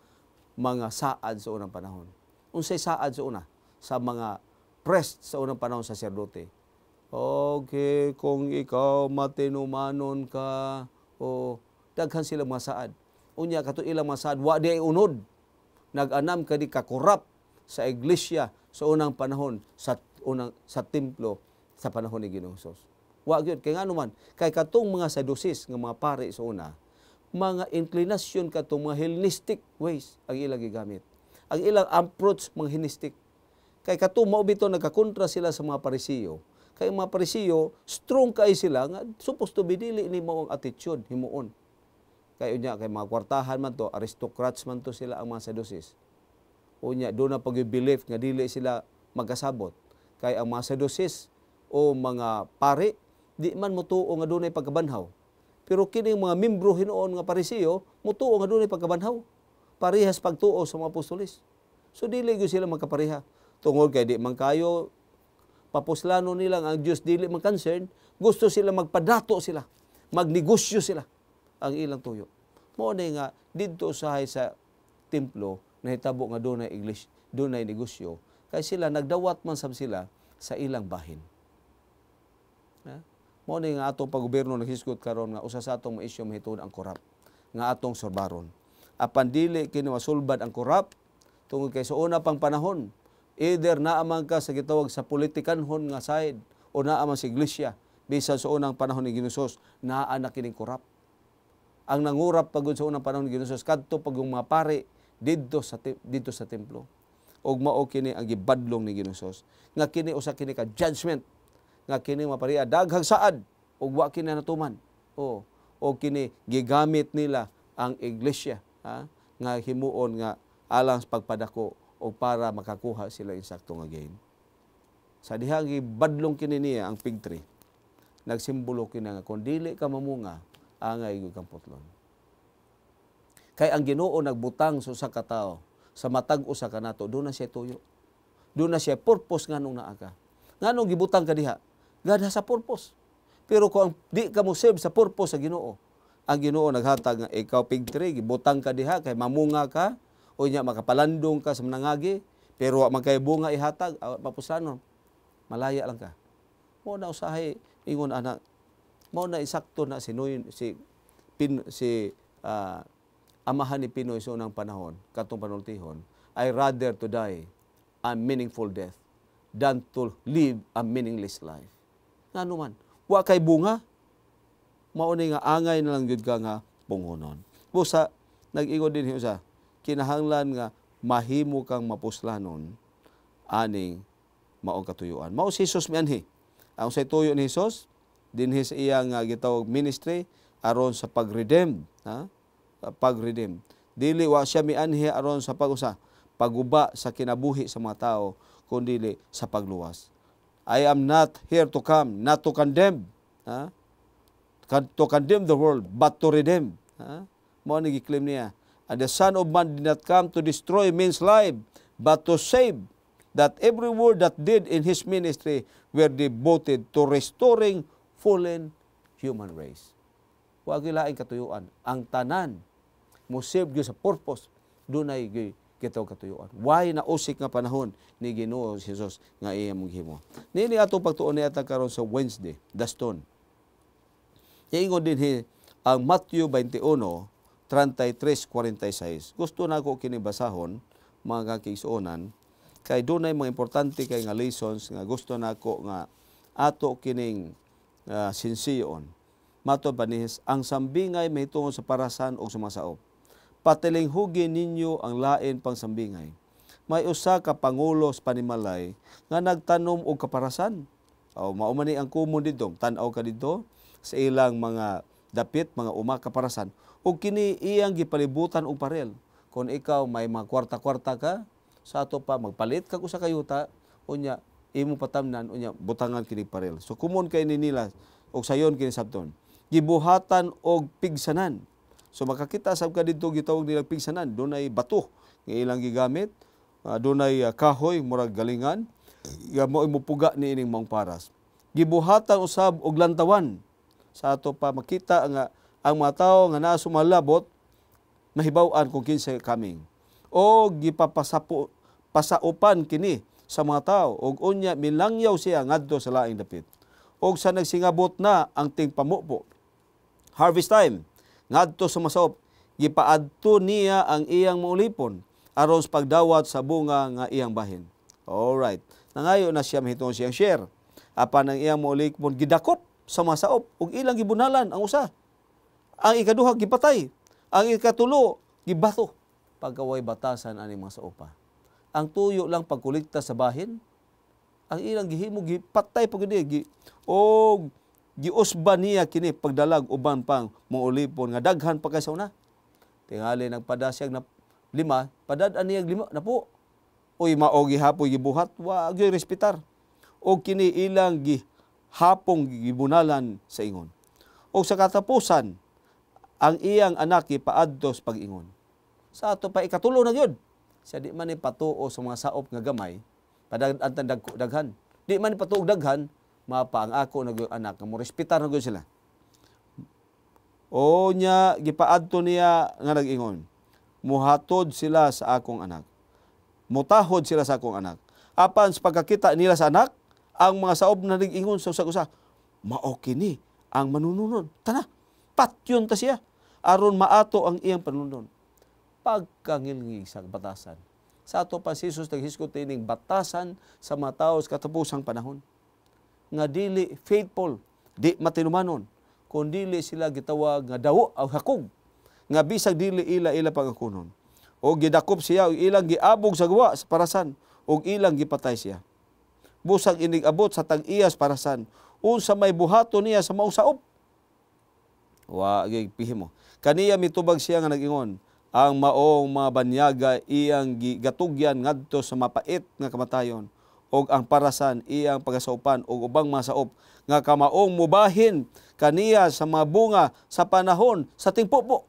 mga saad sa unang panahon. Unsay saad sa una? Sa mga priest sa unang panahon sa sacerdote. Okay, kung ikaw matinumanon ka, daghan sila mga saad. Unya kato ilang mga saad wa di ay unod. Nag-anam kadi ka-corrupt sa iglesia sa unang panahon sa templo sa panahon ni Ginoong Hesus. Wa gyud kay ngano man kay katong mga Sadducees nga mga pare sa una, mga inclination katong mga Hellenistic ways ang ilang gigamit. Ang ilang approach mga Hellenistic. Kay katong mao bitaw nagkakontra sila sa mga Parisiyo. Kay mga Parisiyo strong kay sila nga supposed to be dili ni mao ang attitude himuon. Kay unya kay mga kwartahan man to, aristocrats man to sila ang mga Sadducees. Unya do na pag-believe nga dili sila magkasabot. Kay ang mga Sadducees o mga pare di man motuo nga dunay pagkabanhaw. Pero kining mga membro hinuon nga Parisiyo motuo nga dunay pagkabanhaw. Parehas pagtuo sa mga apostoles. So dili gyud sila magkapareha. Tungod kay di man kayo papuslano nila ang Dios dili man concern, gusto sila magpadato sila, magnegosyo sila ang ilang tuyo. Mao na nga didto usahay sa templo nahitabo nga dunay English, dunay negosyo kay sila nagdawat man sab sila sa ilang bahin. Mao ni nga atong paggobyerno naghisgot karon nga usa sa atong maisyu mahitud ang korap nga atong sorbaron. Apan dili kini masulbad ang korap tungod kay sa una pang panahon, either naa man ka sa gitawag sa politikanhon nga side o naa man sa iglesia, bisan sa unang panahon ni Ginusos, naa na kining korap. Ang nangurap pagod sa unang panahon ni Ginusos kadto pag mga pare didto sa templo. Og mao kini ang gibadlong ni Ginusos nga kini usa kini ka judgment nga kini mapariya daghang saad ug wa kini natuman. O kini gigamit nila ang iglesia nga himuon nga alang sa pagpadako o para makakuha sila insakto nga gain. Sa diha gibadlong kini niya ang fig tree. Nagsimbolo kini nga kun dili ka mamunga angay gyud kang putlon. Kay ang Ginoo nagbutang sa usa ka tawo sa matag usa ka nato, doon na siya tuyo. Doon na siya purpose nganong naa ka. Nganong gibutang ka diha? Gada sa purpose. Pero kung di ka mo save sa purpose sa Ginoo, ang Ginoo naghatag nga ikaw fig tree, gibutang ka diha kay mamunga ka o nya makapalandong ka sa manangagi, pero wa man kay bunga ihatag, mapuslanon. Malaya lang ka. Mo na usahay ingon anak. Mo na isakto na si amahan ni Pinoy sa unang panahon, katong panultihon, I rather to die a meaningful death than to live a meaningless life. Ngano man, wa kay bunga, mao ni nga angay na lang gyud ka nga pungonon. Busa nag-ingon din siya, kinahanglan nga mahimo kang mapuslanon aning maong katuyuan. Mao si Jesus mianhi. Ang say tuyo ni Jesus dinhi sa iyang gitawag ministry aron sa pag-redeem, pag-redeem. Dili wa siya mianhi aron sa paguba sa kinabuhi sa mga tao, kundi sa pagluwas. I am not here to come, not to condemn, to condemn the world, but to redeem. Mao ni giklaim niya, and the Son of Man did not come to destroy man's life, but to save, that every word that did in his ministry were devoted to restoring fallen human race. Wa gilaing katuyuan, ang tanan mo save gyud sa purpose, dunay gyud kitaw katuyuan. Why na usik nga panahon ni Ginoo Jesus nga iya mong himo. Nini ato pagtuon ni ata karon sa Wednesday, daston. Ingon din ang Matthew 21:33-46. Gusto na ko kini basahon mga kaigsuonan kay dunay mga importante kay nga lessons nga gusto nako nga ato kining sinsiyon. Mato panihis, ang sambingay mahitungod sa parasan o sumasaop. Patilinghugi ninyo ang lain pang sambingay. May usa ka pangulos panimalay nga nagtanom og kaparasan. Mao man ni ang kumon didto, tan-aw ka didto sa ilang mga dapit, mga kaparasan. Ug kini iyang gipalibutan og parel. Kung ikaw may mga kwarta-kwarta ka, sa ato pa magpalit kag usa ka yuta, unya imo patamnan unya butangan kini parel. So kumon kay ni nila og sayon kini sabton. Gibuhatan og pigsanan. So makakita sab ka didto gitawag nila pigsanan, dunay bato nga ilang gigamit, dunay kahoy murag galingan, mo imupuga ni ining maong paras. Gibuhatan usab og lantawan. Sa ato pa makita nga ang mga tawo nga naa sumalabot mahibaw-an kung kinsa coming. O pasaupan kini sa mga tao og unya milangyaw siya ngadto sa laing dapit. Og sa nagsingabot na ang ting pamupo, harvest time, ngadto sa masaop, gipaadto niya ang iyang maulipon aron sa pagdawat sa bunga nga iyang bahin. Alright. Nangayo na siya mahitungod siyang share. Apan ang iyang maulipon gidakop sa masaop ug ilang gibunalan ang usa. Ang ikaduha gipatay, ang ikatulo gibato pagkaway batasan ani mga saopa. Ang tuyo lang pagkolekta sa bahin, ang ilang gihimo gipatay pagudi o giusba niya kini pagdalag uban pang maulipon nga daghan pa kay sa una. Tingali nagpadasyag na 5, padad-an niya 5 na po. Uy mao gihapoy gibuhat, wa gyud respetar. O kini ilang gihapong gibunalan sa ingon. O sa katapusan, ang iyang anak gipaadto sa pag-ingon. Sa ato pa ikatulo na gyud. Siya di man ni patuo sa mga saop nga gamay, padad-an daghan. Di man ni patuog daghan, mapa ang ako na gyud anak, mo respetar na gyud sila. O nya gipaadto niya nga nag-ingon. Muhatod sila sa akong anak. Mutahod sila sa akong anak. Apan sa pagkakita nila sa anak, ang mga saob na nag-ingon sa usa-usa, mao kini ang manununod. Tana, patyon ta siya aron maato ang iyang panunod. Pagkangilngig sa batasan. Sa ato pa si Jesus naghiskot ining batasan sa mga tawo sa katapusang panahon. Nga dili faithful, di matinumanon, kung dili sila gitawag nga dawo o hakog, nga bisag dili ila pangakunon. O gidakop siya, o ilang giabog sa gawa sa parasan, o ilang gipatay siya. Busag inig abot sa tag-iyas parasan, unsa may buhato niya sa mausaop. Wa gipihimo. Kaniya mitubag siya nga nag-ingon, ang maong mga banyaga iyang gatugyan ngadto sa mapait nga kamatayon, og ang parasan iyang pagasaupan og ubang mga saop nga kamaong mubahin kaniya sa mga bunga sa panahon sa tingpupo.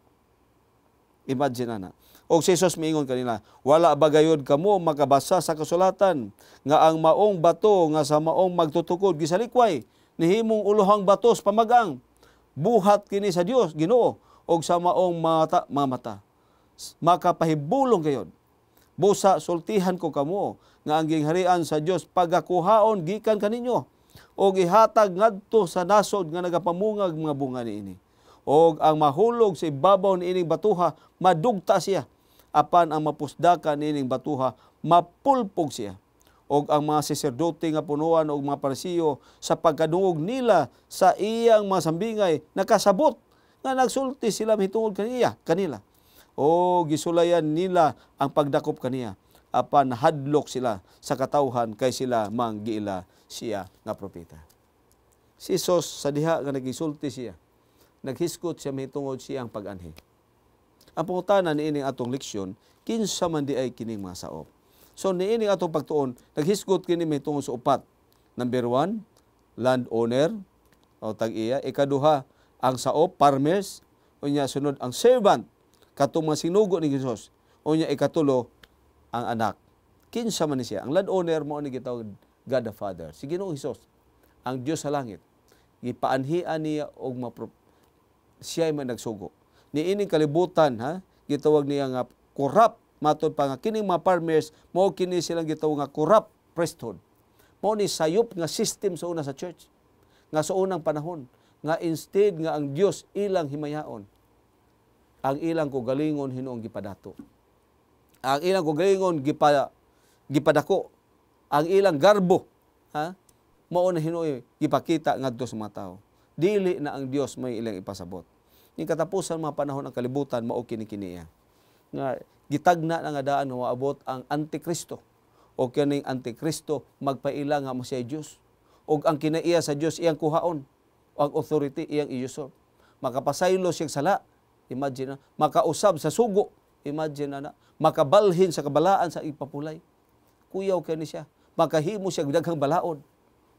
Imagine na. Og si Jesus miingon kanila, wala ba gayud kamo makabasa sa kasulatan nga ang maong bato nga sa maong magtutukod gisalikway nihimong uluhang batos pamagang buhat kini sa Dios Ginoo og sa maong mga mata makapahibulong gayud. Busa sultihan ko kamo nga ang gingharian sa Dios pagakuhaon gikan kaninyo og ihatag ngadto sa nasod nga nagapamungag mga bunga niini. Og ang mahulog sa ibabaw niining batuha madugta siya, apan ang mapusdakan niining batuha mapulpog siya. Og ang mga saserdote nga punuan og mga parisiyo sa pagkadungog nila sa iyang mga sambingay nakasabot nga nagsulti sila mitungod kanila. O gisulayan nila ang pagdakop kaniya, apan hadlok sila sa katawhan kay sila manggiila siya nga propeta. Si Jesus sa diha nga nagisulti siya, naghiskot siya mitungod siyang pag-anhi. Ang pangutana niining atong leksyon, kinsa man di ay kining mga saop. So niining atong pagtuon, naghiskot kini mitungod sa upat. Number 1, landowner o tag-iya. Ikaduha, ang saop, farmers. Unya sunod ang servant, katong mga sinugo ni Jesus. Unya ikatulo, ang anak. Kinsa man ni siya. Ang landowner mo ni gitawag God the Father. Si Ginoong Hesus, ang Dios sa langit. Gipaanhian niya og siya ay man nagsugo. Niining kalibutan, gitawag niya nga corrupt, matod pa nga kining mga farmers, mao kini silang gitawag nga corrupt priesthood. Mao ni sayop nga system sa una sa church. Nga sa unang panahon, nga instead nga ang Dios ilang himayaon, ang ilang kugalingon hinuong gipadato. Ang ilang kugalingon gipadako. Ang ilang garbo, mao na hinuoy gipakita ngadto sa mga tao. Dili na ang Dios may ilang ipasabot. Ni katapusan mga panahon ang kalibutan mao kini-kiniya. Nga gitagna na nga daan nga abot ang Antikristo. O kining Antikristo magpaila nga mo siya Dios. Og ang kinaiya sa Dios iyang kuhaon. O ang authority iyang iyusop. Makapasaylo siya sala. Imagine na. Makausab sa sugo. Imagine na. Makabalhin sa kabalaan sa ipapulay. Kuyaw kani siya. Makahimo siya daghang balaod.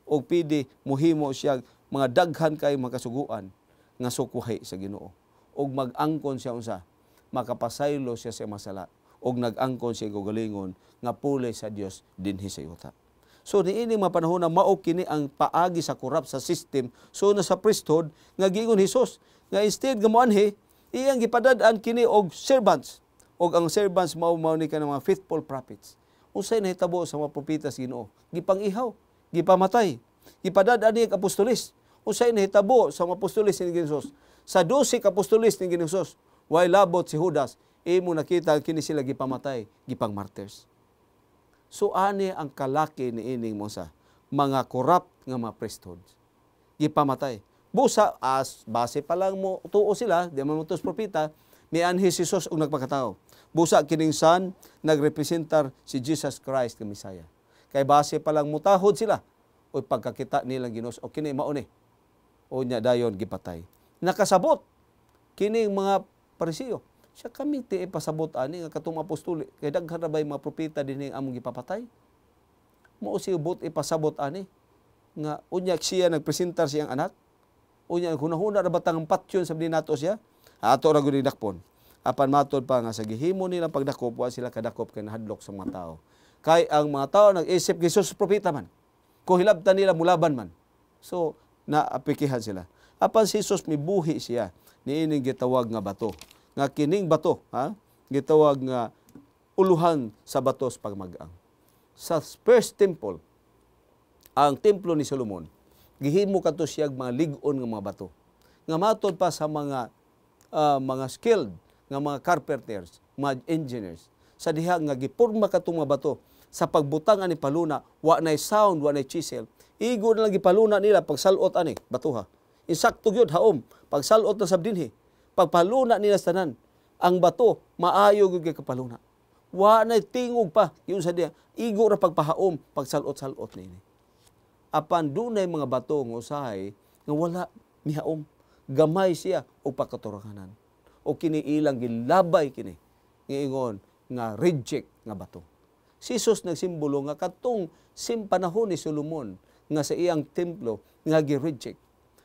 O pidi muhimo siya mga daghan kay makasuguan nga sukuhay sa Ginoo. Og mag-angkon siya unsa, makapasaylo siya sa masala. Og nag-angkon siya gugalingon nga pulay sa Dios dinhi sa yuta. So niini mga panahon na mao kini ang paagi sa corrupt sa system so na sa priesthood nga giingon Hesus nga instead nga moanhi iyang gipadad-an kini og servants. Og ang servants mao ni kanang mga faithful prophets. Unsay nahitabo sa mga propeta sa Ginoo? Gipang-ihaw, gipamatay, gipadad-an ni apostolis. Unsay nahitabo sa mga apostolis ni Hesus? Sa 12 apostolis ni Hesus, way labot si Judas, imo nakita kini sila gipamatay, gipang martyrs. So ani ang kalaki ni ining mosa, mga corrupt nga mga priesthood. Gipamatay. Busa as base pa lang mo tuo sila, di man mutos propeta, ni anhi si Jesus og nagpakatao. Busa kining son nagrepresentar si Jesus Christ nga Messiah. Kay base pa lang mutahod sila o pagkakita nilang Ginoo o kini mao ni o nya dayon gipatay. Nakasabot kining mga parisiyo. Siya kami ti ipasabot ani nga katong apostol kay daghan ra bay mga propeta dinhi among gipapatay. Mao si ubot ipasabot ani nga unya siya nagpresentar siyang anak. Unya hunahuna ra batang patyon sa nato siya. Ato ra gud dakpon. Apan matod pa nga sa gihimo nila pagdakop wa sila kadakop kay nahadlok sa mga tao. Kay ang mga tao nag-isip Jesus propeta man. Kung hilabtan nila mulaban man. So naapikihan sila. Apan si Jesus mibuhi siya niining gitawag nga bato. Nga kining bato, gitawag nga uluhan sa batos pagmag-ang. Sa first temple, ang templo ni Solomon, gihimo kadto siya mga lig-on nga mga bato. Nga matod pa sa mga skilled nga mga carpenters, mga engineers, sa diha nga giporma kadtong mga bato sa pagbutang ani paluna, wa nay sound, wa nay chisel. Igo na lang gipaluna nila pagsalot ani batuha. Insakto gyud haom pagsalot na sabdinhi. Pagpaluna nila sa tanan, ang bato maayo gyud kay kapaluna. Wa nay tingog pa yun sa diha. Igo ra pagpahaom pagsalot-salot nini. Apan dunay mga bato nga usahay nga wala mihaom. Gamay siya o pagkaturanganan. O kini ilang gilabay kini. Nga nga reject nga bato. Si Jesus nagsimbolo nga katong panahon ni Solomon nga sa iyang templo nga gi-reject.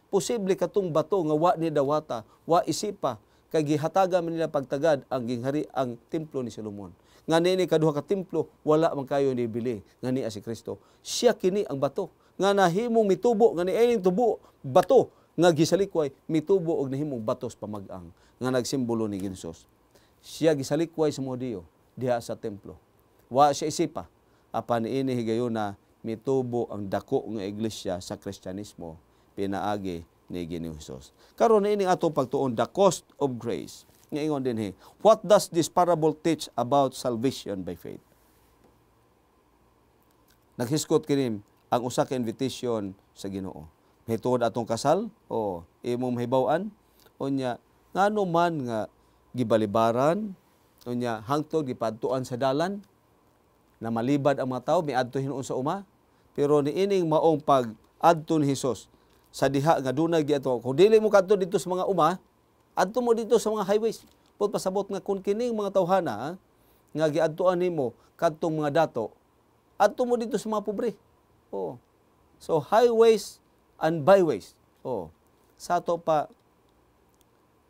Posible katong bato nga wa ni dawata, wa isipa kay gihatagan man nila pagtagad ang ginghari ang templo ni Solomon. Nga nini kaduha ka templo wala man kayo ni bili nga niya si Kristo. Siya kini ang bato nga nahimong mitubo nga niining tubo bato nga gisalikway mitubo og nahimong batos pamag-ang nga nagsimbolo ni Jesus. Siya gisalikway sa mga Diyo diha sa templo. Wa siya isipa apan ini higayon na mitubo ang dako nga iglesia sa Kristyanismo pinaagi ni Ginoong Hesus. Karon ini ato pagtuon the cost of grace. Ngayon din what does this parable teach about salvation by faith? Naghiskot kini ang usa ka invitation sa Ginoo. Hitod atong kasal o imong mahibaw-an unya ngano man nga gibalibaran unya hangtod gipadtuan sa dalan na malibad ang mga tao miadto hinuon sa uma pero niining maong pag-adto ni Hesus sa diha nga dunay giadto kung dili mo kadto dito sa mga uma adto mo dito sa mga highways pud pasabot nga kun kining mga tawhana nga giadtoan nimo kadtong mga dato adto mo dito sa mga pobre. Oh. So highways and byways. Oh. Sa ato pa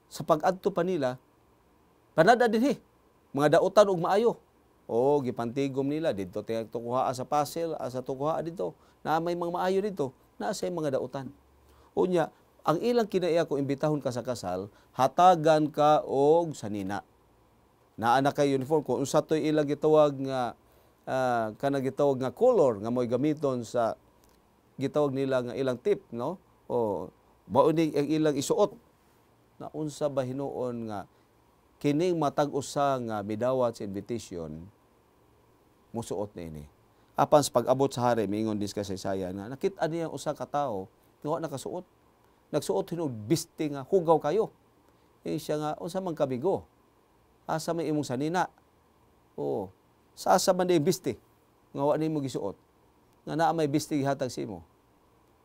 sa pag-adto pa nila panada dinhi mga dautan og maayo. O gipantigom nila dito tukuha sa Pasel, asa tukuha dito. Na may mga maayo dito, na sa mga dautan. Unya, ang ilang kinaiya ko imbitahon ka sa kasal, hatagan ka og sanina. Naa na kay uniform ko unsa toy ilang gitawag nga kana gitawag nga color nga moy gamiton sa gitawag nila nga ilang tip, no? O mao ni ang ilang isuot. Na unsa ba hinuon nga kining matag usa nga midawat sa invitation musuot na ini. Apan sa pag-abot sa hari, mingon dis kasaysayan nga nakit-an niya usa ka tawo nga wa nakasuot. Nagsuot hinog biste nga hugaw kayo. Siya nga unsa man kabigo? Asa may imong sanina? Oo. Sa asa man di biste nga wa nimo gisuot. Nga naa may biste gihatag sa imo.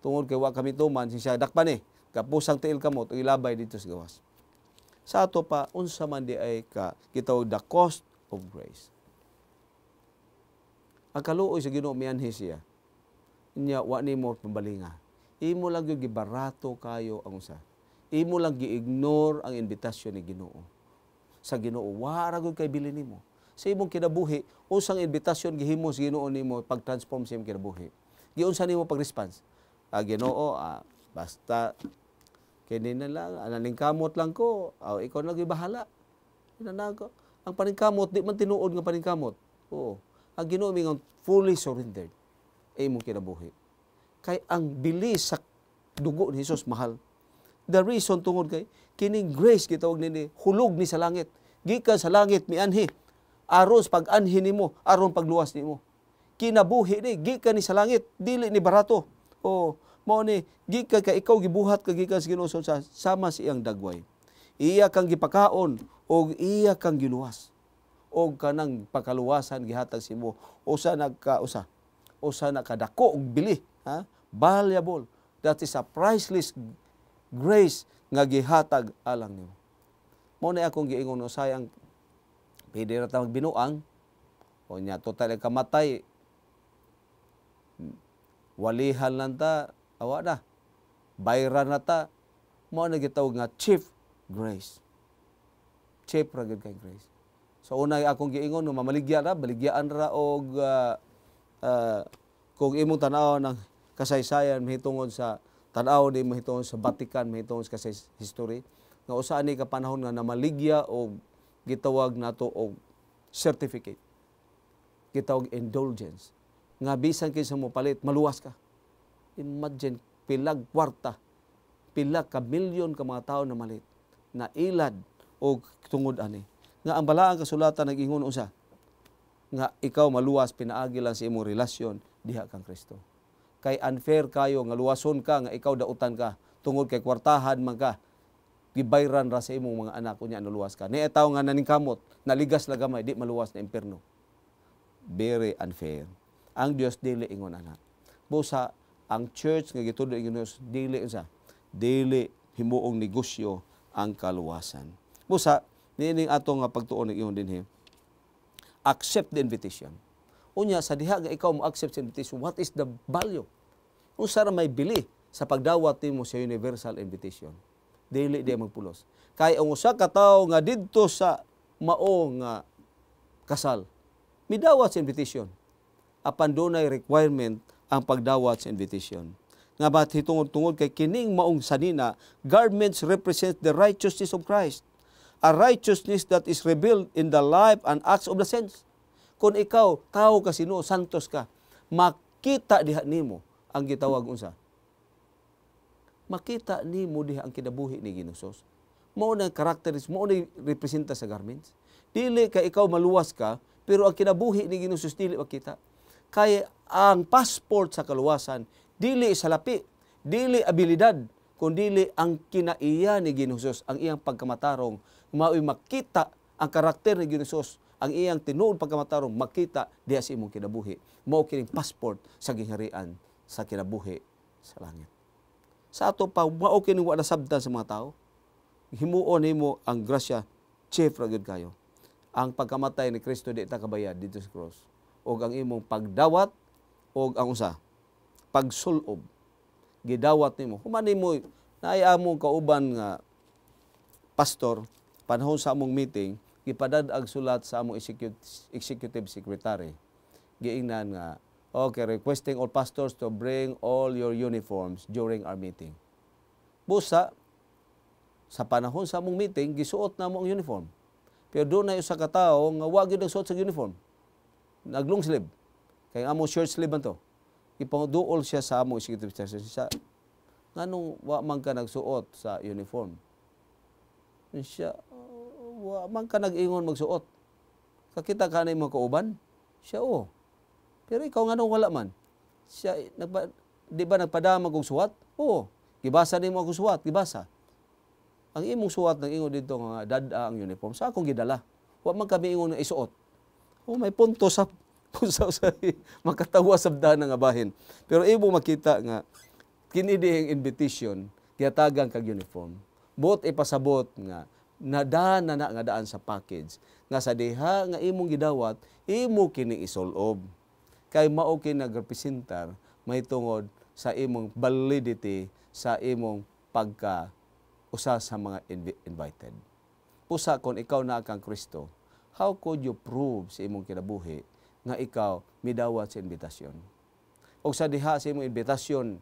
Tungod kay wa kami tuman siya dakpan kapusang tiil kamot ug ilabay dito sa gawas. Sa ato pa unsa man di ay ka gitawag the cost of grace. Ang kaluoy sa Ginoo mianhi siya. Nya wa nimo pambalinga. Imo lang gyud gibarato kayo ang usa. Imo lang gi-ignore ang invitasyon ni Ginoo. Sa Ginoo wa ra gyud kay bilin nimo. Sa imong kinabuhi, usang invitasyon gihimo sa Ginoo nimo pag-transform sa imong kinabuhi. Giunsa nimo pag-response? Ginoo, basta kini na lang, ananing kamot lang ko, ikaw na gibahala. Inanago. Ang paningkamot, di man tinuod nga paningkamot. Oo. Ang Ginoo mingon fully surrendered ay imong kinabuhi. Kay ang bilis sa dugo ni Hesus mahal. The reason tungod kay kining grace gitawag nini hulog ni sa langit. Gikan sa langit mianhi. Aron pag-anhi nimo, aron pagluwas nimo. Kinabuhi ni gikan ni sa langit, dili ni barato. O mao ni gikan ka ikaw gibuhat ka gikan sa Ginoo sa sama sa iyang dagway. Iya kang gipakaon o iya kang giluwas. O kanang pakaluwasan gihatag simo usa nakadako og bili, ha? Valuable. That is a priceless grace nga gihatag alang nimo. Mao na akong giingon sayang pwede ra ta magbinuang o nya total kamatay walihan lang ta awa na bayran na ta mao na gitawag nga chief grace. Chief ra gid kay grace. So unay akong giingon no mamaligya ra baligyaan ra og kung imong tan-aw ng kasaysayan mahitungod sa tan-aw di mahitungod sa Vatican mahitungod sa history nga usa ani ka panahon nga namaligya og gitawag nato og certificate. Gitawag indulgence nga bisan kinsa mo palit maluwas ka. Imagine pilag kwarta, pila ka milyon ka mga tao na malit, na ilad o tungod ani. Nga ang balaang kasulatan nag-ingon usa, nga ikaw maluwas pinaagi lang sa imong relasyon diha kang Kristo. Kay unfair kayo nga luwason ka nga ikaw dautan ka tungod kay kwartahan man ka, gibayran ra sa imong mga anak unya naluwas ka. Ni tawo nga naningkamot, naligas la gamay, di maluwas na impierno. Very unfair. Ang Dios dili ingon ana. Busa ang church nga gitudo ingon Dios dili unsa? Dili himuong negosyo ang kaluwasan. Busa nining ato nga pagtuon ingon dinhi. Accept the invitation. Unya sa diha nga ikaw mo accept sa invitation, what is the value? Unsa ra may bili sa pagdawat nimo sa universal invitation? Dili di magpulos. Kay ang usa ka tawo nga didto sa mao nga kasal, midawat sa invitation. Apan dunay requirement ang pagdawat sa invitation. Nga ba't hitungod-tungod kay kining maong sanina, garments represent the righteousness of Christ. A righteousness that is revealed in the life and acts of the saints. Kung ikaw, tao ka sino, santos ka, makita diha nimo ang gitawag unsa. Makita nimo diha ang kinabuhi ni Ginosos. Mao na characteristic, mao na representa sa garments. Dili kay ikaw maluwas ka, pero ang kinabuhi ni Ginosos dili makita. Kaya ang passport sa kaluwasan, dili salapi, dili abilidad, kundi ang kinaiya ni Ginosos, ang iyang pagkamatarong, mao'y makita ang karakter ni Ginosos, ang iyang tinuod pagkamatarong, makita diha sa imong kinabuhi. Mao kining passport sa gingharian sa kinabuhi sa langit. Sa ato pa, mao kining wa nasabtan sa mga tao. Himuon nimo ang grasya, chief ra gyud kayo. Ang pagkamatay ni Kristo di ta kabayad dito sa cross. O ang imong pagdawat o ang usa, pagsulob. Gidawat nimo. Human nimo naay among kauban nga pastor panahon sa among meeting, gipadad-ag sulat sa among executive secretary. Giingnan nga, okay, requesting all pastors to bring all your uniforms during our meeting. Busa, sa panahon sa among meeting, gisuot na mo ang uniform. Pero doon na usa ka tawo nga wa gyud nagsuot sa uniform. Naglong sleeve. Kay among short sleeve man to. Ipanduol siya sa among executive secretary. Siya, nganong wa man ka nagsuot sa uniform? Siya, wa man ka nag-ingon magsuot. Kakita ka na yung mga kauban? Siya, oo. Pero ikaw nga nung wala man. Siya, di ba nagpadama kong suwat? Oo. Gibasa din mo akong suwat, gibasa. Ang imong suwat ng ingon dito nga dada ang uniform. Sa akong gidala. Wa man kami ingon na isuot. Oh, may punto sa makatawa sabda nga bahin. Pero imo makita nga kini dihing invitation giyatagan kag uniform. Bot ipasabot nga nadaan na nga daan sa package nga sa diha nga imong gidawat imo kini isolob. Kay mao kini nagrepresentar may tungod sa imong validity sa imong pagka usa sa mga invited. Pusa kon ikaw na kang Kristo, how could you prove sa imong kinabuhi nga ikaw midawat sa invitasyon? O sa diha sa imong invitasyon,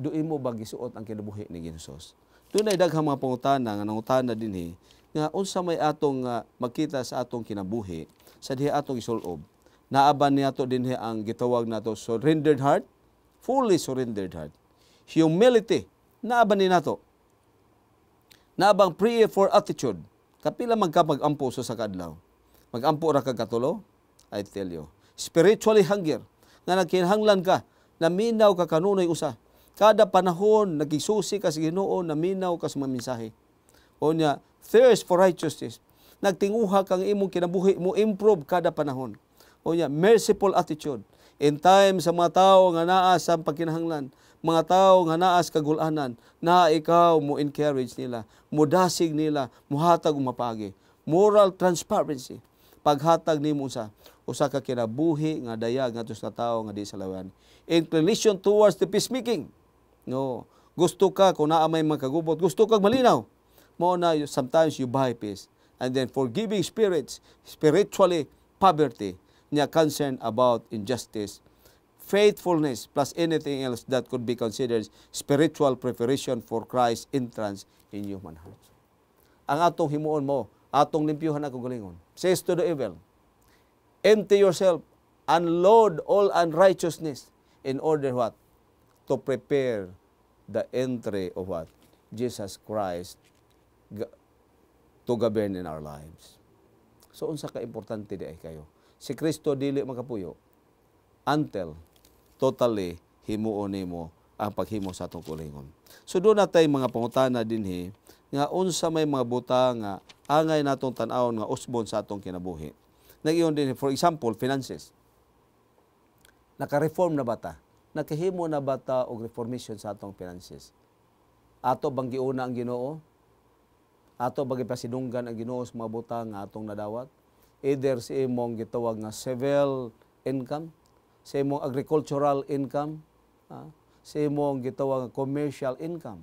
duin mo ba gisuot ang kinabuhi ni Ginosos? Dunay daghang mga pangutana nga nangutana dinhi nga unsa may atong makita sa atong kinabuhi sa diha atong isolob. Naaban niyato dinhi ang gitawag nato surrendered heart, fully surrendered heart. Humility, naaban ni nato. Naabang prayer for attitude. Kapila man ka mag-ampo sa kadlaw. Mag-ampo ra ka katulo? I tell you. Spiritually hunger. Nga nagkinahanglan ka, naminaw ka kanunoy usa. Kada panahon, nagisusi ka sa Ginoo, naminaw ka sa mga mensahe. O niya, thirst for righteousness. Nagtinguha kang imong kinabuhi mo, improve kada panahon. O niya, merciful attitude. In time sa mga tao nga naa sa pagkinahanglan, mga tao nga naa sa kagulanan, na ikaw mo encourage nila, mo dasig nila, mo hatag o mapagi. Moral transparency. Paghatag nimo usa ka kinabuhi nga dayag ngadto sa tao nga di salawan. Inclination towards the peacemaking. No, gusto ka kung naa may magkagubot, gusto kag malinaw. Mo na sometimes you buy peace. And then forgiving spirits, spiritually poverty, niya concern about injustice, faithfulness plus anything else that could be considered spiritual preparation for Christ's entrance in human hearts. Ang atong himuon mo, atong limpyuhan ako galingon. Says to the evil, empty yourself, unload all unrighteousness in order what? to prepare the entry of what? Jesus Christ to govern in our lives. So, unsa ka importante di ay kayo? Si Kristo dili makapuyo until totally himuon nimo ang paghimo sa atong kulingon. So, doon natay mga pangutana dinhi nga unsa may mga buta nga angay natong tan-awon nga usbon sa atong kinabuhi. Nag-iyon din, for example, finances. Naka-reform na bata? Nakahimo na bata og reformation sa atong finances? Ato bang giuna ang Ginoo? Ato bang ipasidunggan ang Ginoo sa mga buta nga atong nadawat? Either sa imong gitawag nga civil income, sa imong agricultural income, sa imong gitawag nga commercial income.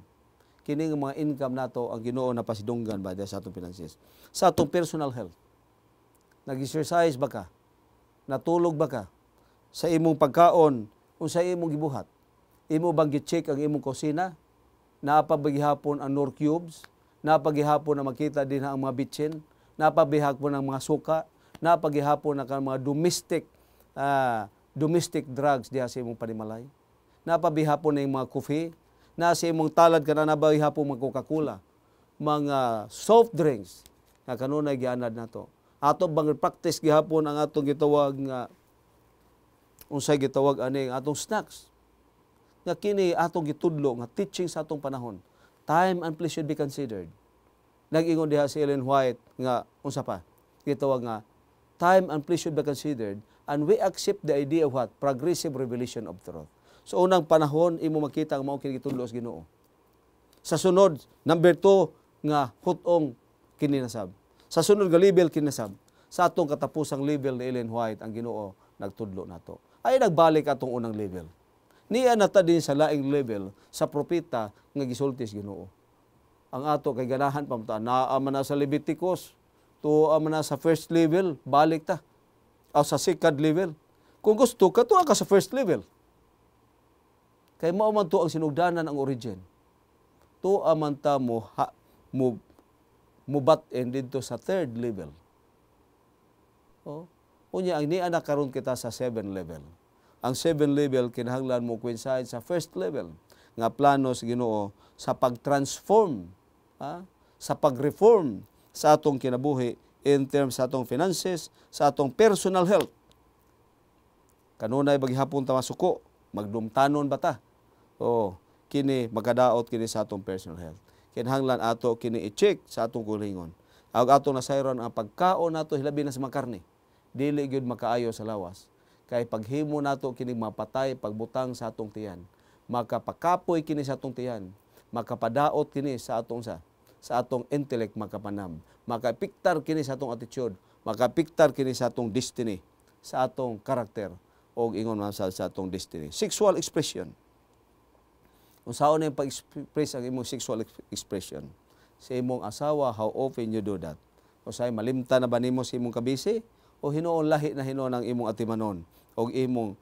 Kining mga income nato ang Ginoo na pasidunggan ba sa atong finances. Sa atong personal health. Nag-exercise ba ka? Natulog ba ka? Sa imong pagkaon, unsa imong gibuhat? Imo bang gi-check ang imong kusina? Napabagihapon ang nor cubes? Napagihapon na makita din ang mga bitsin? Napabihapon ang mga suka? Napagihapon ang mga domestic drugs diha sa imong panimalay? Napabihapon ang mga coffee? Na sa imong talad ka na nabahihapon mga Coca-Cola? Mga soft drinks na kanunay gianad nato. Ato bang practice gihapon ang atong gitawag nga unsay gitawag ani atong snacks nga kini atong gitudlo nga teaching sa atong panahon. Time and place should be considered. Nag-ingon diha si Ellen White nga unsa pa gitawag nga time and place should be considered, and we accept the idea of what? Progressive revelation of truth. So unang panahon imo makita nga mao kini gitudlo sa Ginoo. Sa sunod, number 2 nga hutong kininasab. Sa sunod nga level kinasab. Sa atong katapusang level ni Ellen White ang Ginoo nagtudlo nato. Ay nagbalik atong unang level. Niya nata din sa laing level sa propeta nga gisulti sa Ginoo. Ang ato kay ganahan pa naa man na sa Leviticus, tuwa man na sa first level, balik ta. O sa second level. Kung gusto ka tuwa ka sa first level. Kay mao man to ang sinugdanan ang origin. Tuwa man ta mubat-in dito sa third level. Unya ang niya na karon kita sa 7 level. Ang 7 level kinahanglan mo coincide sa first level nga plano sa Ginoo sa pag-transform, sa pag-reform sa atong kinabuhi in terms sa atong finances, sa atong personal health. Kanunay baghapon ta masuko, magdumtanon ba ta? Kini magadaot kini sa atong personal health. Kinahanglan ato kini i-check sa atong kulingon. Ang atong nasayron ang pagkaon nato hilabi na sa mga karne. Dili gyud makaayo sa lawas. Kay paghimo nato kini mapatay pagbutang sa atong tiyan. Makapakapoy kini sa atong tiyan. Makapadaot kini sa atong sa atong intellect makapanam. Makapiktar kini sa atong attitude. Makapiktar kini sa atong destiny, sa atong karakter o ingon man sa atong destiny. Sexual expression. Unsaon na yung pag-express ang imong sexual expression? Sa imong asawa, how often you do that? O say malimta na ba nimo sa imong kabisi? O hinuon lahi na hinuon ang imong atimanon? O imong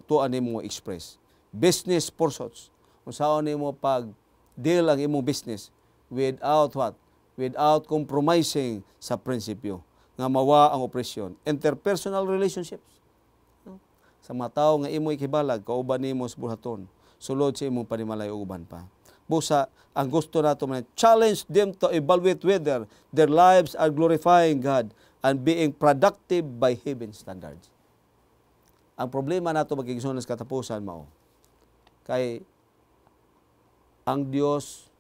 tuan nimo express? Business pursuits. Unsaon nimo pag-deal ang imong business without what? Without compromising sa prinsipyo nga mawa ang opresyon. Interpersonal relationships. Sa mga tawo nga imo ikibalag, kauban nimo sa buhaton. Sulod sa imong panimalay o uban pa. Busa, ang gusto nato man challenge them to evaluate whether their lives are glorifying God and being productive by heaven standards. Ang problema nato magiging sa katapusan mao kay ang Dios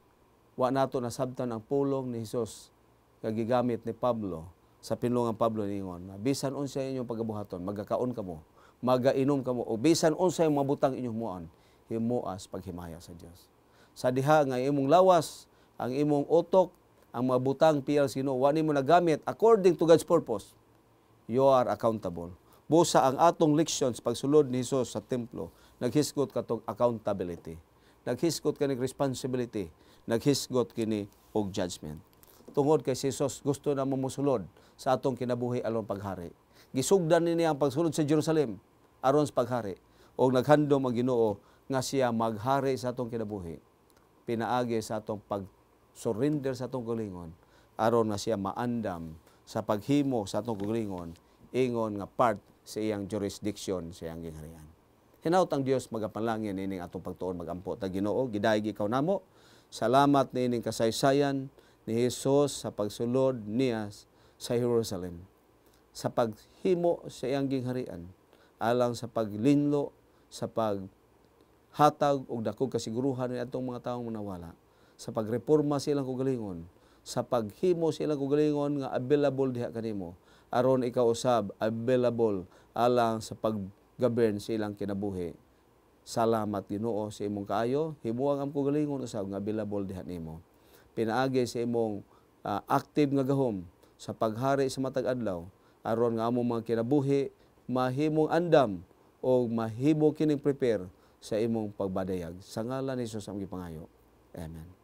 wa nato nasabtan ang pulong ni Hesus nga gigamit ni Pablo sa pinulungan Pablo niingon, bisan unsay inyong pagabuhaton, magakaon kamo, magainom kamo, o bisan unsay mga butang inyong muan, himuas paghimaya sa Dios. Sa diha nga imong lawas, ang imong utok, ang mga butang piyal sino, wa nimo nagamit according to God's purpose, you are accountable. Busa ang atong lections pagsulod ni Hesus sa templo, naghisgot katong accountability. Naghisgot kani responsibility, naghisgot kini og judgment. Tungod kay si Hesus gusto na mosulod sa atong kinabuhi aron paghari. Gisugdan niya ang pagsulod sa Jerusalem aron sa paghari, og naghandom ang Ginoo nga siya maghari sa atong kinabuhi. Pinaagi sa atong pag-surrender sa atong kulingon aron nga siya maandam sa paghimo sa atong kulingon ingon nga part sa iyang jurisdiction sa iyang gingharian. Hinaut ang Dios magapanlangin ining atong pagtuon magampo ta Ginoo, gidayeg ikaw namo. Salamat na ining kasaysayan ni Hesus sa pagsulod niya sa Jerusalem, sa paghimo sa iyang gingharian, alang sa paglinlo, sa paghatag og dakong kasiguruhan ni atong mga taong manawala, sa pagreforma sa ilang kaugalingon, sa paghimo sa ilang kaugalingon nga available diha kanimo, aron ikaw usab available alang sa pag-govern sa ilang kinabuhi. Salamat Ginoo sa imong kaayo, himuang ang kaugalingon usab nga available diha nimo. Pinaagi sa imong active nga gahom sa paghari sa matag adlaw, aron nga among mga kinabuhi mahimong andam o mahimo kining prepare sa imong pagbadayag. Sa ngalan ni Jesus ang gipangayo. Amen.